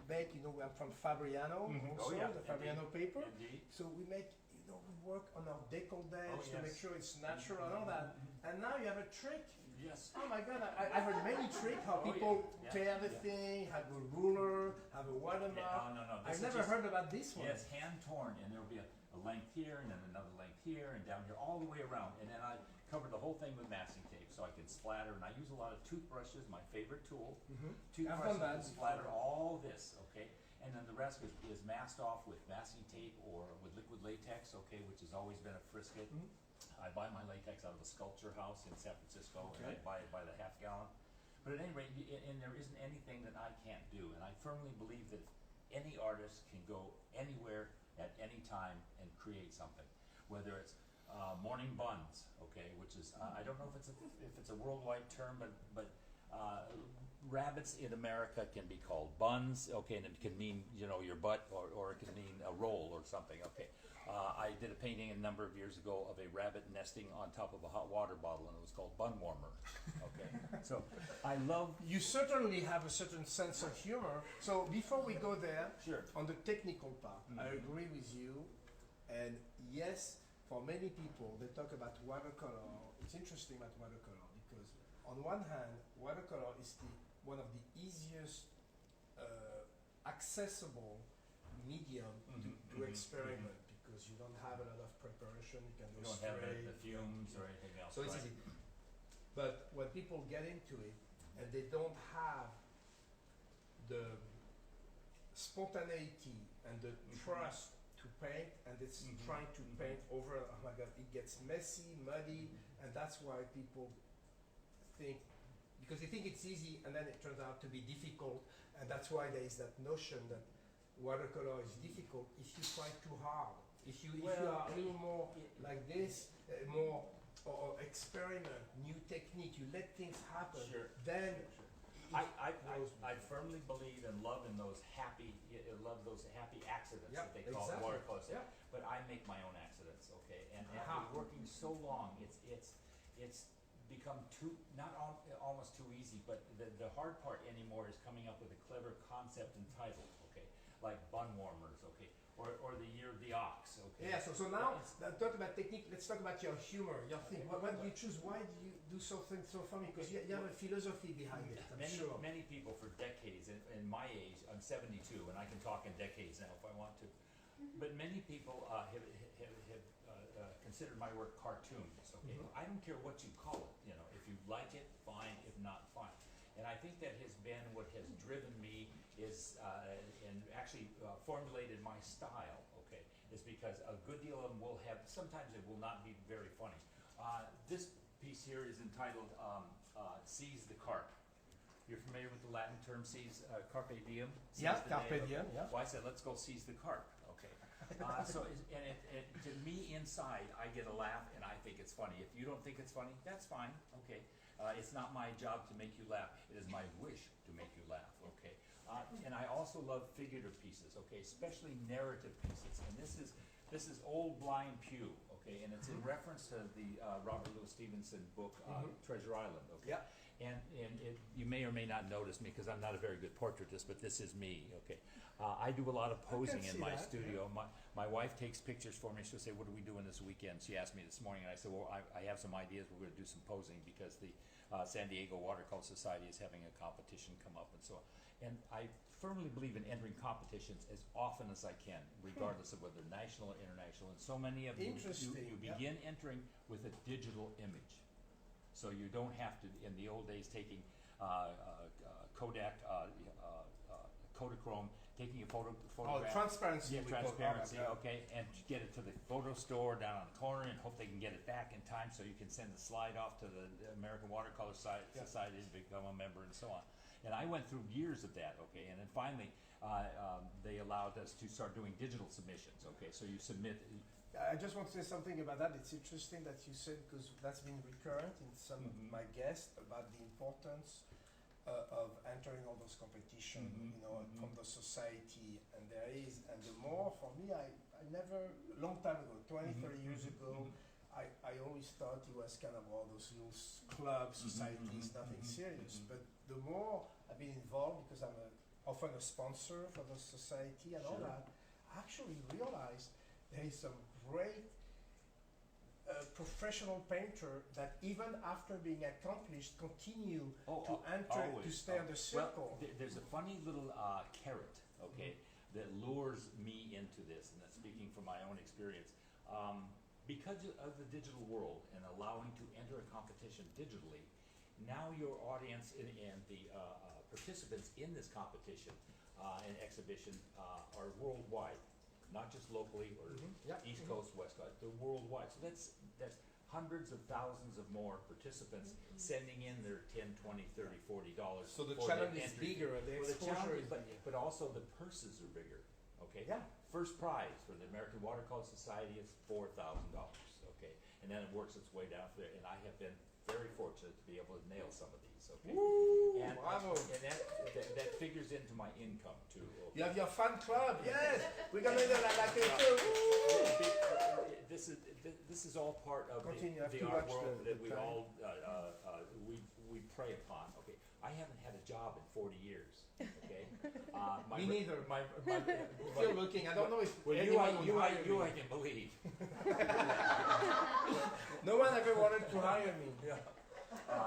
Speaker 1: make, you know, I'm from Fabriano also,
Speaker 4: Oh, yeah,
Speaker 1: the Fabriano paper.
Speaker 4: Indeed.
Speaker 1: So we make, you know, we work on our deckled edge to
Speaker 4: yes.
Speaker 1: make sure it's natural and all that. And now you have a trick.
Speaker 4: Yes.
Speaker 1: Oh my God, I've heard many tricks how
Speaker 4: Oh,
Speaker 1: people
Speaker 4: yeah.
Speaker 1: tear the
Speaker 4: Yeah.
Speaker 1: thing, have a ruler, have a watermark.
Speaker 4: Yeah, no. This
Speaker 1: I've
Speaker 4: is
Speaker 1: never
Speaker 4: just-
Speaker 1: heard about this one.
Speaker 4: Yes, hand torn, and there'll be a length here, and then another length here, and down here, all the way around. And then I cover the whole thing with masking tape, so I can splatter. And I use a lot of toothbrushes, my favorite tool.
Speaker 1: I've done
Speaker 4: Toothbrushes
Speaker 1: that
Speaker 4: to splatter all this, okay? And then the rest is masked off with masking tape or with liquid latex, okay, which has always been a frisket. I buy my latex out of a sculpture house in San Francisco, and I
Speaker 1: Okay.
Speaker 4: buy it by the half gallon. But at any rate, and there isn't anything that I can't do. And I firmly believe that any artist can go anywhere at any time and create something, whether it's morning buns, okay, which is I don't know if it's a worldwide term, but rabbits in America can be called buns, okay, and it can mean, you know, your butt, or it can mean a roll or something, okay. I did a painting a number of years ago of a rabbit nesting on top of a hot water bottle, and it was called Bun Warmer, okay. So I love.
Speaker 1: You certainly have a certain sense of humor. So before we go there,
Speaker 4: Sure.
Speaker 1: on the technical part, I agree with you. And yes, for many people, they talk about watercolor. It's interesting about watercolor because on one hand, watercolor is one of the easiest accessible medium to experiment because you don't have a lot of preparation. You can
Speaker 4: You
Speaker 1: go
Speaker 4: don't have
Speaker 1: straight.
Speaker 4: the fumes or anything else.
Speaker 1: So it's
Speaker 4: right?
Speaker 1: easy. But when people get into it and they don't have the spontaneity and the trust to paint, and it's trying to paint over, oh my God, it gets messy, muddy, and that's why people think, because they think it's easy and then it turns out to be difficult, and that's why there is that notion that watercolor is difficult if you try too hard. If you are a little more like this, more or experiment, new technique, you let things happen,
Speaker 4: Sure.
Speaker 1: then
Speaker 4: I firmly believe and love in those happy accidents
Speaker 1: Yeah,
Speaker 4: that they call
Speaker 1: exactly.
Speaker 4: watercolors.
Speaker 1: Yeah.
Speaker 4: But I make my own accidents, okay? And
Speaker 1: Aha.
Speaker 4: after working so long, it's become almost too easy. But the hard part anymore is coming up with a clever concept and title, okay? Like Bun Warmers, okay? Or the Year of the Ox, okay?
Speaker 1: yeah, so now that talk about technique, let's talk about your humor, your thing. What do you choose? Why do you do something so funny? Because you have a philosophy behind it, I'm sure.
Speaker 4: Many people for decades, in my age, I'm 72, and I can talk in decades now if I want to. But many people have consider my work cartoons, okay? I don't care what you call it, you know, if you like it, fine, if not, fine. And I think that has been what has driven me is, and actually formulated my style, okay, is because a good deal of them will have, sometimes it will not be very funny. This piece here is entitled Seize the Carp. You're familiar with the Latin term seize, carpe diem?
Speaker 1: Yeah,
Speaker 4: Seize the
Speaker 1: carpe
Speaker 4: day,
Speaker 1: diem,
Speaker 4: okay.
Speaker 1: yeah.
Speaker 4: Well, I said, let's go seize the carp, okay. To me inside, I get a laugh and I think it's funny. If you don't think it's funny, that's fine, okay. It's not my job to make you laugh. It is my wish to make you laugh, okay. And I also love figurative pieces, okay, especially narrative pieces. And this is Old Blind Pew, okay, and it's in reference to the Robert Louis Stevenson book, Treasure Island, okay.
Speaker 1: Yeah.
Speaker 4: And you may or may not notice me because I'm not a very good portraitist, but this is me, okay. I do a lot of posing in my studio. Yeah. My wife takes pictures for me. She'll say, what are we doing this weekend? She asked me this morning, and I said, well, I have some ideas. We're going to do some posing because the San Diego Watercolor Society is having a competition come up and so on. And I firmly believe in entering competitions as often as I can, regardless of whether national or international. And so many of you begin entering with a digital image. So you don't have to, in the old days, taking Kodak, Kodachrome, taking a photograph.
Speaker 1: Oh, transparency.
Speaker 4: Yeah, transparency, okay, and get it to the photo store down on the corner and hope they can get it back in time so you can send the slide off to the American Watercolor Society to become a member and so on. And I went through years of that, okay, and then finally they allowed us to start doing digital submissions, okay, so you submit.
Speaker 1: I just want to say something about that. It's interesting that you said, because that's been recurrent in some of my guests, about the importance of entering all those competitions, you know, from the society, and there is, and the more, for me, I never, a long time ago, 20, 30 years ago, I always thought it was kind of all those little clubs, societies, nothing serious, but the more I've been involved, because I'm often a sponsor for the society and all that, I actually realized there is some great professional painter that even after being accomplished continue to enter, to stay on the circle.
Speaker 4: Well, there's a funny little carrot, okay, that lures me into this, and that's speaking from my own experience. Because of the digital world and allowing to enter a competition digitally, now your audience and the participants in this competition and exhibition are worldwide. Not just locally or East Coast, West Coast, they're worldwide. So that's hundreds of thousands of more participants sending in their $10, $20, $30, $40.
Speaker 1: So the challenge is bigger, the exposure is bigger.
Speaker 4: But also the purses are bigger, okay?
Speaker 1: Yeah.
Speaker 4: First prize for the American Watercolor Society is $4,000, okay? And then it works its way down from there, and I have been very fortunate to be able to nail some of these, okay?
Speaker 1: Woo,
Speaker 4: and
Speaker 1: bravo.
Speaker 4: And that figures into my income too. Okay?
Speaker 1: You have your fan club, yes! We're going to do like it too!
Speaker 4: This is all part of the art world that we all we prey upon. Okay, I haven't had a job in 40 years. Okay,
Speaker 1: me neither.
Speaker 4: Still
Speaker 1: looking. I don't know if
Speaker 4: you I can believe.
Speaker 1: No one ever wanted to hire me. Yeah.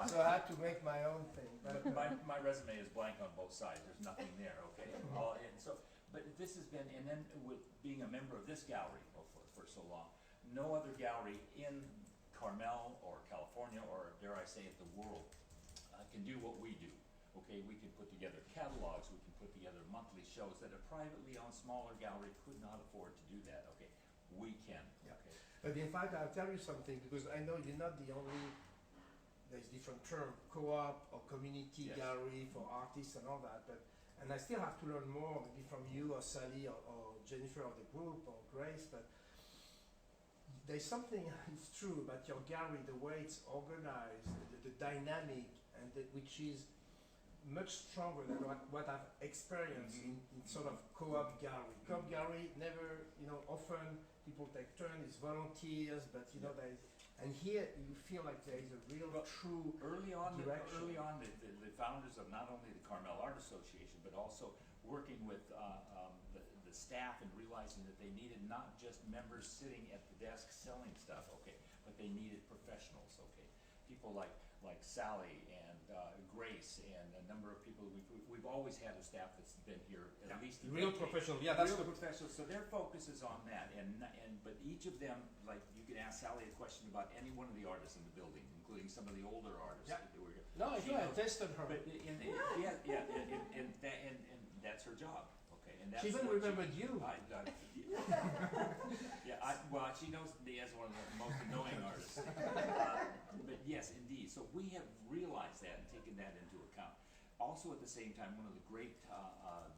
Speaker 1: So I had to make my own thing. But
Speaker 4: my resume is blank on both sides. There's nothing there. Okay, and so. But this has been, and then with being a member of this gallery for so long, no other gallery in Carmel or California or dare I say it, the world can do what we do. Okay, we can put together catalogs, we can put together monthly shows that a privately owned smaller gallery could not afford to do that. Okay, we can.
Speaker 1: Yeah.
Speaker 4: Okay.
Speaker 1: But in fact, I'll tell you something, because I know you're not the only. There's different term, co-op or community gallery for artists and all that, and I still have to learn more, maybe from you or Sally or Jennifer of the group or Grace, but there's something, it's true, about your gallery, the way it's organized, the dynamic, and which is much stronger than what I've experienced in sort of co-op gallery. Co-op gallery never, often people take turns, it's volunteers, but and here you feel like there is a real, true direction.
Speaker 4: Early on, the founders of not only the Carmel Art Association, but also working with the staff and realizing that they needed not just members sitting at the desk selling stuff, okay, but they needed professionals, okay. People like Sally and Grace and a number of people. We've always had a staff that's been here at least a
Speaker 1: real
Speaker 4: decade.
Speaker 1: professional. Yeah, that's
Speaker 4: real professional. So their focus is on that, but each of them, like you could ask Sally a question about any one of the artists in the building, including some of the older artists
Speaker 1: Yeah.
Speaker 4: that were here.
Speaker 1: No, I
Speaker 4: She
Speaker 1: do. I
Speaker 4: knows-
Speaker 1: tested her.
Speaker 4: But and that's her job. Okay, and that's
Speaker 1: She even
Speaker 4: what
Speaker 1: remembered you.
Speaker 4: Well, she knows me as one of the most annoying artists. But yes, indeed. So we have realized that and taken that into account. Also, at the same time, one of the great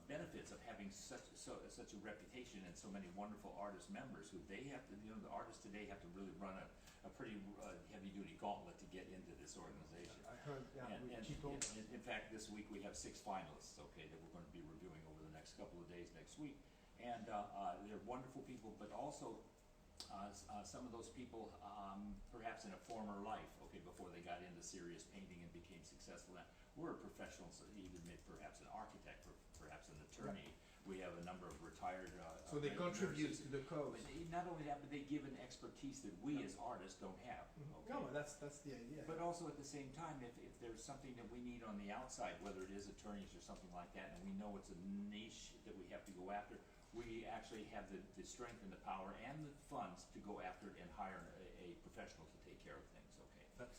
Speaker 4: benefits of having such a reputation and so many wonderful artist members, who they have to, the artists today have to really run a pretty heavy-duty gauntlet to get into this organization.
Speaker 1: I heard,
Speaker 4: And
Speaker 1: people.
Speaker 4: in fact, this week we have 6 finalists, okay, that we're going to be reviewing over the next couple of days next week. And they're wonderful people, but also some of those people, perhaps in a former life, okay, before they got into serious painting and became successful. Now, we're professionals, even perhaps an architect, perhaps an attorney. We have a number of retired.
Speaker 1: So they contribute
Speaker 4: nurses.
Speaker 1: to the cause.
Speaker 4: But not only that, but they give an expertise that we as artists don't have. Okay?
Speaker 1: No, that's the idea.
Speaker 4: But also at the same time, if there's something that we need on the outside, whether it is attorneys or something like that, and we know it's a niche that we have to go after, we actually have the strength and the power and the funds to go after it and hire a professional to take care of things, okay?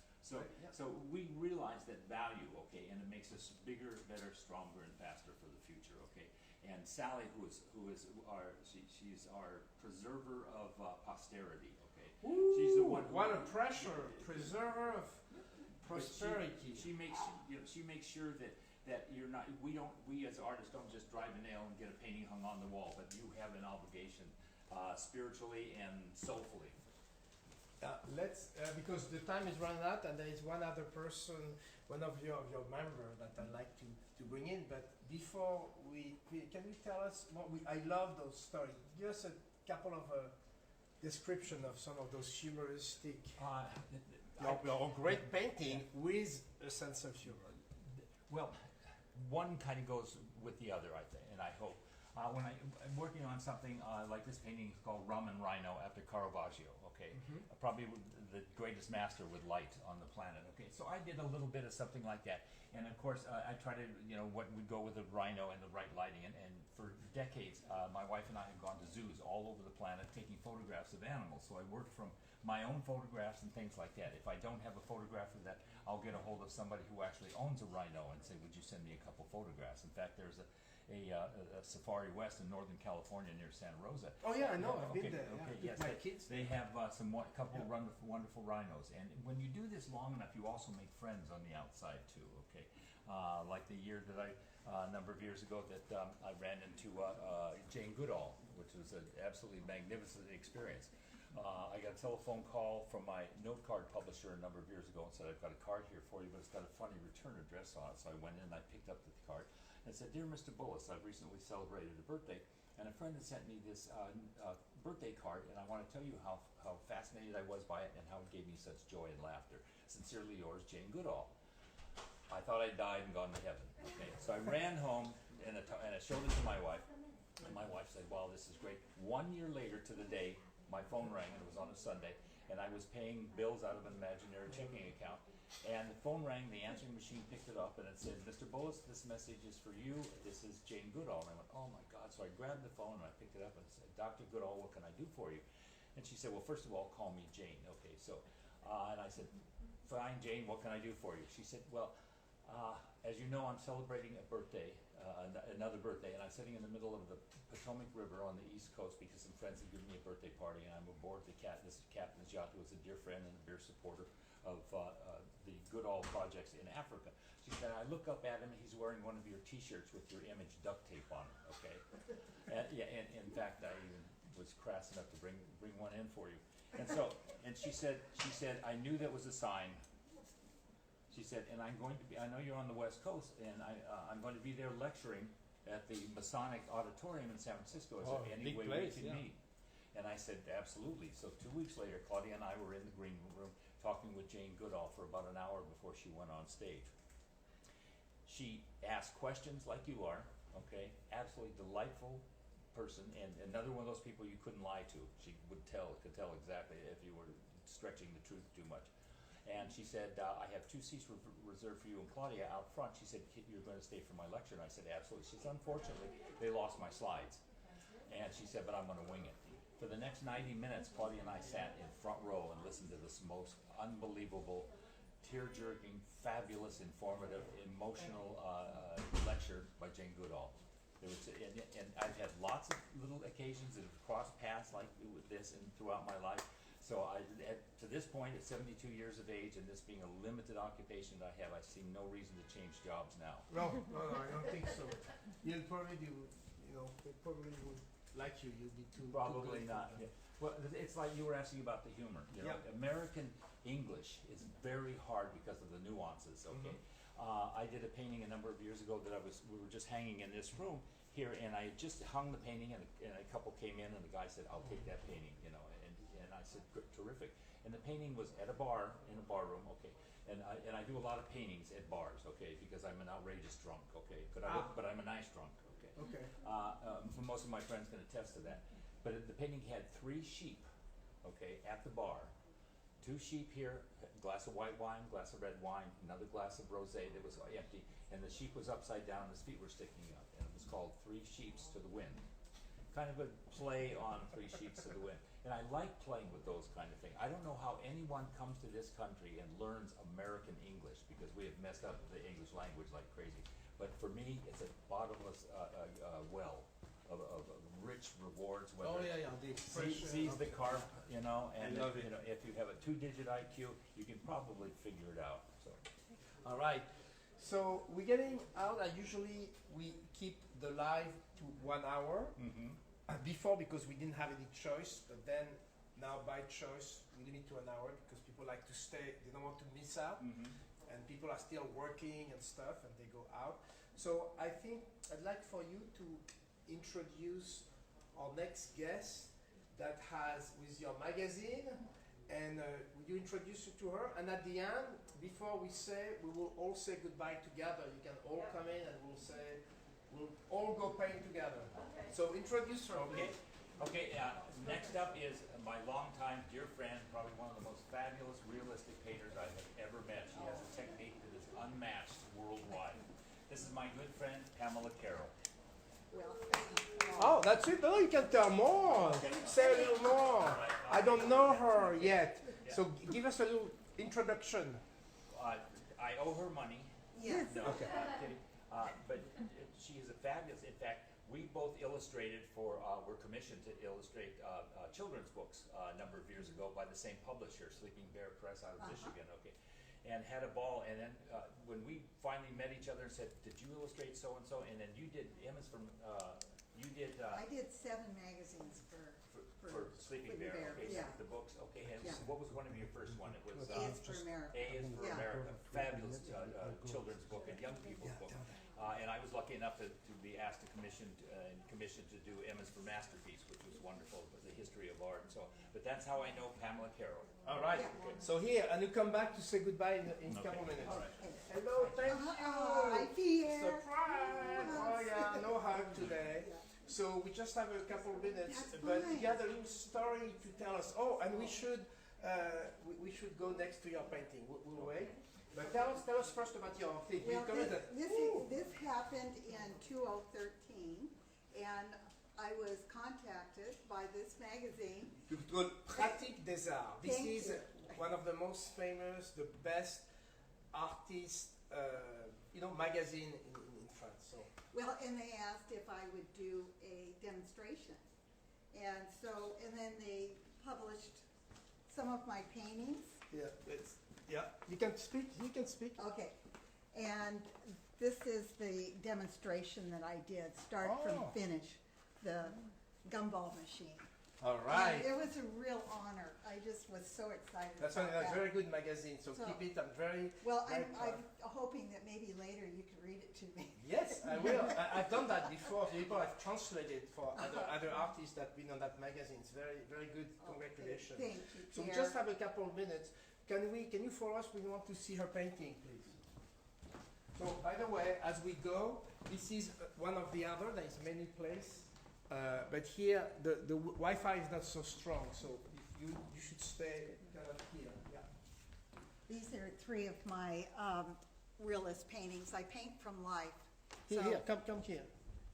Speaker 4: So we realize that value, okay, and it makes us bigger, better, stronger, and faster for the future, okay? And Sally, she's our preserver of posterity, okay?
Speaker 1: Ooh,
Speaker 4: She's the one who,
Speaker 1: what a pressure! Preserver of prosperity.
Speaker 4: She makes sure that you're not. We as artists don't just drive a nail and get a painting hung on the wall, but you have an obligation, spiritually and soulfully.
Speaker 1: Let's because the time is running out, and there is one other person, one of your members that I'd like to bring in. But before can you tell us what I love those stories. Give us a couple of description of some of those humoristic, your great painting with a sense of humor.
Speaker 4: Well, one kind of goes with the other, I think, and I hope. When I'm working on something like this painting is called Rum and Rhino after Caravaggio, okay? Probably the greatest master with light on the planet, okay? So I did a little bit of something like that. And of course, I try to, what would go with the rhino and the right lighting. And for decades, my wife and I have gone to zoos all over the planet taking photographs of animals. So I work from my own photographs and things like that. If I don't have a photograph of that, I'll get a hold of somebody who actually owns a rhino and say, would you send me a couple photographs? In fact, there's a Safari West in Northern California near Santa Rosa.
Speaker 1: Oh yeah, I know. I've been there.
Speaker 4: Okay,
Speaker 1: With
Speaker 4: yes,
Speaker 1: my kids.
Speaker 4: they have couple wonderful rhinos, and when you do this long enough, you also make friends on the outside too. Okay, like the year that a number of years ago that I ran into Jane Goodall, which was an absolutely magnificent experience. I got a telephone call from my note card publisher a number of years ago and said, I've got a card here for you, but it's got a funny return address on it. So I went in and I picked up the card and said, Dear Mr. Bullis, I've recently celebrated a birthday, and a friend had sent me this birthday card, and I want to tell you how fascinated I was by it and how it gave me such joy and laughter. Sincerely yours, Jane Goodall. I thought I'd died and gone to heaven. Okay, so I ran home and I showed it to my wife, and my wife said, wow, this is great. 1 year later to the day, my phone rang, and it was on a Sunday, and I was paying bills out of an imaginary checking account, and the phone rang, the answering machine picked it up, and it said, Mr. Bullis, this message is for you, this is Jane Goodall. And I went, oh my God. So I grabbed the phone and I picked it up and said, Dr. Goodall, what can I do for you? And she said, well, first of all, call me Jane. Okay, so, and I said, fine, Jane, what can I do for you? She said, well, as you know, I'm celebrating a birthday, another birthday, and I'm sitting in the middle of the Potomac River on the East Coast because some friends have given me a birthday party, and I'm aboard this captain's yacht who was a dear friend and a dear supporter of the Goodall projects in Africa. She said, I look up at him, he's wearing one of your T-shirts with your image duct tape on it, okay? And in fact, I even was crass enough to bring one in for you. And so, and she said, I knew that was a sign. She said, and I'm going to be, I know you're on the West Coast, and I'm going to be there lecturing at the Masonic Auditorium in San Francisco. Is there any way we can meet? And I said, absolutely. So 2 weeks later, Claudia and I were in the green room talking with Jane Goodall for about an hour before she went on stage. She asked questions like you are, okay? Absolutely delightful person, and another one of those people you couldn't lie to. She could tell exactly if you were stretching the truth too much. And she said, I have 2 seats reserved for you and Claudia out front. She said, you're going to stay for my lecture? And I said, absolutely. She said, unfortunately, they lost my slides. And she said, but I'm going to wing it. For the next 90 minutes, Claudia and I sat in front row and listen to this most unbelievable, tear-jerking, fabulous, informative, emotional lecture by Jane Goodall. There was, and I've had lots of little occasions that have crossed paths like with this and throughout my life. So to this point, at 72 years of age, and this being a limited occupation that I have, I see no reason to change jobs now.
Speaker 1: No, I don't think so. You'll probably do, they probably would like you. You'll be too
Speaker 4: Probably
Speaker 1: too good
Speaker 4: not.
Speaker 1: for them.
Speaker 4: Yeah. Well, it's like you were asking about the humor.
Speaker 1: Yeah.
Speaker 4: American English is very hard because of the nuances. Okay, I did a painting a number of years ago that we were just hanging in this room here, and I had just hung the painting, and a couple came in, and the guy said, "I'll take that painting," and I said, "Terrific." And the painting was at a bar, in a bar room, okay. And I do a lot of paintings at bars, okay, because I'm an outrageous drunk, okay. But I'm a nice drunk, okay.
Speaker 1: Okay.
Speaker 4: Most of my friends can attest to that. But the painting had 3 sheep, okay, at the bar. 2 sheep here, a glass of white wine, glass of red wine, another glass of rosé that was empty, and the sheep was upside down and his feet were sticking up. And it was called 3 Sheeps to the Wind. Kind of a play on 3 Sheeps to the Wind. And I like playing with those kind of things. I don't know how anyone comes to this country and learns American English, because we have messed up the English language like crazy. But for me, it's a bottomless well of rich rewards. Whether
Speaker 1: the expression.
Speaker 4: Sees the carp, and
Speaker 1: I love it.
Speaker 4: if you have a 2-digit IQ, you can probably figure it out. So.
Speaker 1: All right. So we're getting out. We keep the live to 1 hour. Before, because we didn't have any choice, but then now by choice we limit to 1 hour because people like to stay. They don't want to miss out, and people are still working and stuff, and they go out. So I think I'd like for you to introduce our next guest that has with your magazine, and will you introduce you to her? And at the end, before we will all say goodbye together. You can all come in and we'll all go paint together.
Speaker 2: Okay.
Speaker 1: So introduce her.
Speaker 4: Okay. Next up is my longtime dear friend, probably one of the most fabulous realistic painters I have ever met. She has a technique that is unmatched worldwide. This is my good friend, Pamela Carroll.
Speaker 3: Well,
Speaker 1: Oh, that's it. No, you can tell more. Say a little more. I don't know her yet. So give us a little introduction.
Speaker 4: I owe her money.
Speaker 3: yes.
Speaker 4: No, I'm kidding. But she is a fabulous. In fact, we both illustrated were commissioned to illustrate children's books a number of years ago by the same publisher, Sleeping Bear Press out of Michigan. Okay, and had a ball. And then when we finally met each other and said, "Did you illustrate so and so?" And then you did Emma's from. You did.
Speaker 5: I did 7 magazines
Speaker 4: For Sleeping Bear. Okay,
Speaker 5: yeah.
Speaker 4: the books. Okay, and
Speaker 5: Yeah.
Speaker 4: what was one of your first one? It was
Speaker 5: A is for America.
Speaker 4: A is for
Speaker 5: Yeah.
Speaker 4: America. Fabulous children's book and young people's book. And I was lucky enough to be asked to commission to do Emma's for Masterpiece, which was wonderful, with the history of art. But that's how I know Pamela Carroll.
Speaker 1: All right.
Speaker 5: Yeah.
Speaker 1: So here, and you come back to say goodbye in a couple
Speaker 4: Okay.
Speaker 1: minutes.
Speaker 4: All right.
Speaker 1: Hello, thank you.
Speaker 5: Hi, Pierre.
Speaker 1: Surprise! Oh yeah, no hug today. So we just have a couple of minutes,
Speaker 5: That's
Speaker 1: but
Speaker 5: fine.
Speaker 1: you got a little story to tell us. Oh, and we should go next to your painting. We'll wait. But tell us first about your thing.
Speaker 5: Well,
Speaker 1: Ooh.
Speaker 5: this happened in 2013, and I was contacted by this magazine.
Speaker 1: It's called Pratique des Arts. This
Speaker 5: Thank
Speaker 1: is
Speaker 5: you.
Speaker 1: one of the most famous, the best artist, magazine in France. So.
Speaker 5: Well, and they asked if I would do a demonstration. And then they published some of my paintings.
Speaker 1: Yeah. You can speak.
Speaker 5: Okay. And this is the demonstration that I did, start
Speaker 1: Oh.
Speaker 5: from finish, the gumball machine.
Speaker 1: All
Speaker 5: And
Speaker 1: right.
Speaker 5: it was a real honor. I just was so excited
Speaker 1: That's
Speaker 5: about
Speaker 1: a
Speaker 5: that.
Speaker 1: very good magazine. So
Speaker 5: So-
Speaker 1: keep it. I'm very.
Speaker 5: Well,
Speaker 1: very
Speaker 5: I'm
Speaker 1: proud.
Speaker 5: hoping that maybe later you can read it to me.
Speaker 1: Yes, I will. I've done that before. People have translated for other artists that have been on that magazine. It's very, very good. Congratulations.
Speaker 5: Thank you,
Speaker 1: So we
Speaker 5: Pierre.
Speaker 1: just have a couple of minutes. Can you follow us? We want to see her painting, please. So, by the way, as we go, this is one of the other. There is many places, but here the Wi-Fi is not so strong. So you should stay kind of here. Yeah.
Speaker 5: These are 3 of my realist paintings. I paint from life.
Speaker 1: Here. Come here.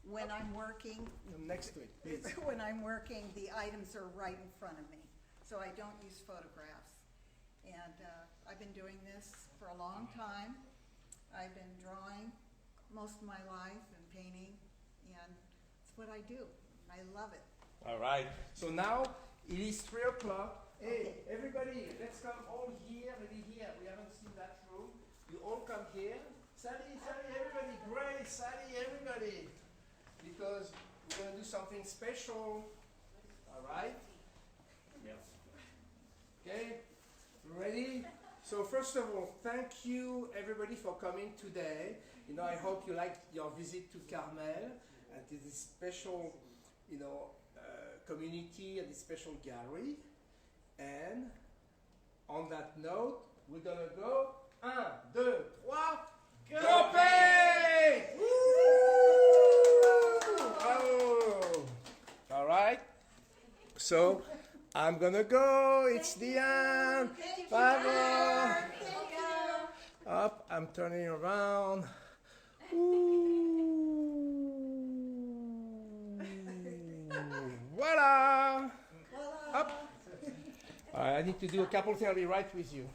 Speaker 5: When I'm working,
Speaker 1: Come next to it, please.
Speaker 5: when I'm working, the items are right in front of me, so I don't use photographs. And I've been doing this for a long time. I've been drawing most of my life and painting, and it's what I do. I love it.
Speaker 1: All right. So now it is 3 o'clock. Hey, everybody, let's come all here, maybe here. We haven't seen that room. You all come here. Sally, everybody. Grace, Sally, everybody. Because we're going to do something special. All right?
Speaker 4: Yes.
Speaker 1: Okay? Ready? So first of all, thank you everybody for coming today. You know, I hope you liked your visit to Carmel and to this special, community and this special gallery. And on that note, we're gonna go 1, 2, 3, go paint! Woo! Bravo! All right. So I'm gonna go. It's the end. Bye. Up. I'm turning around. Ooh. Voila. Up. I need to do a couple things. I'll be right with you.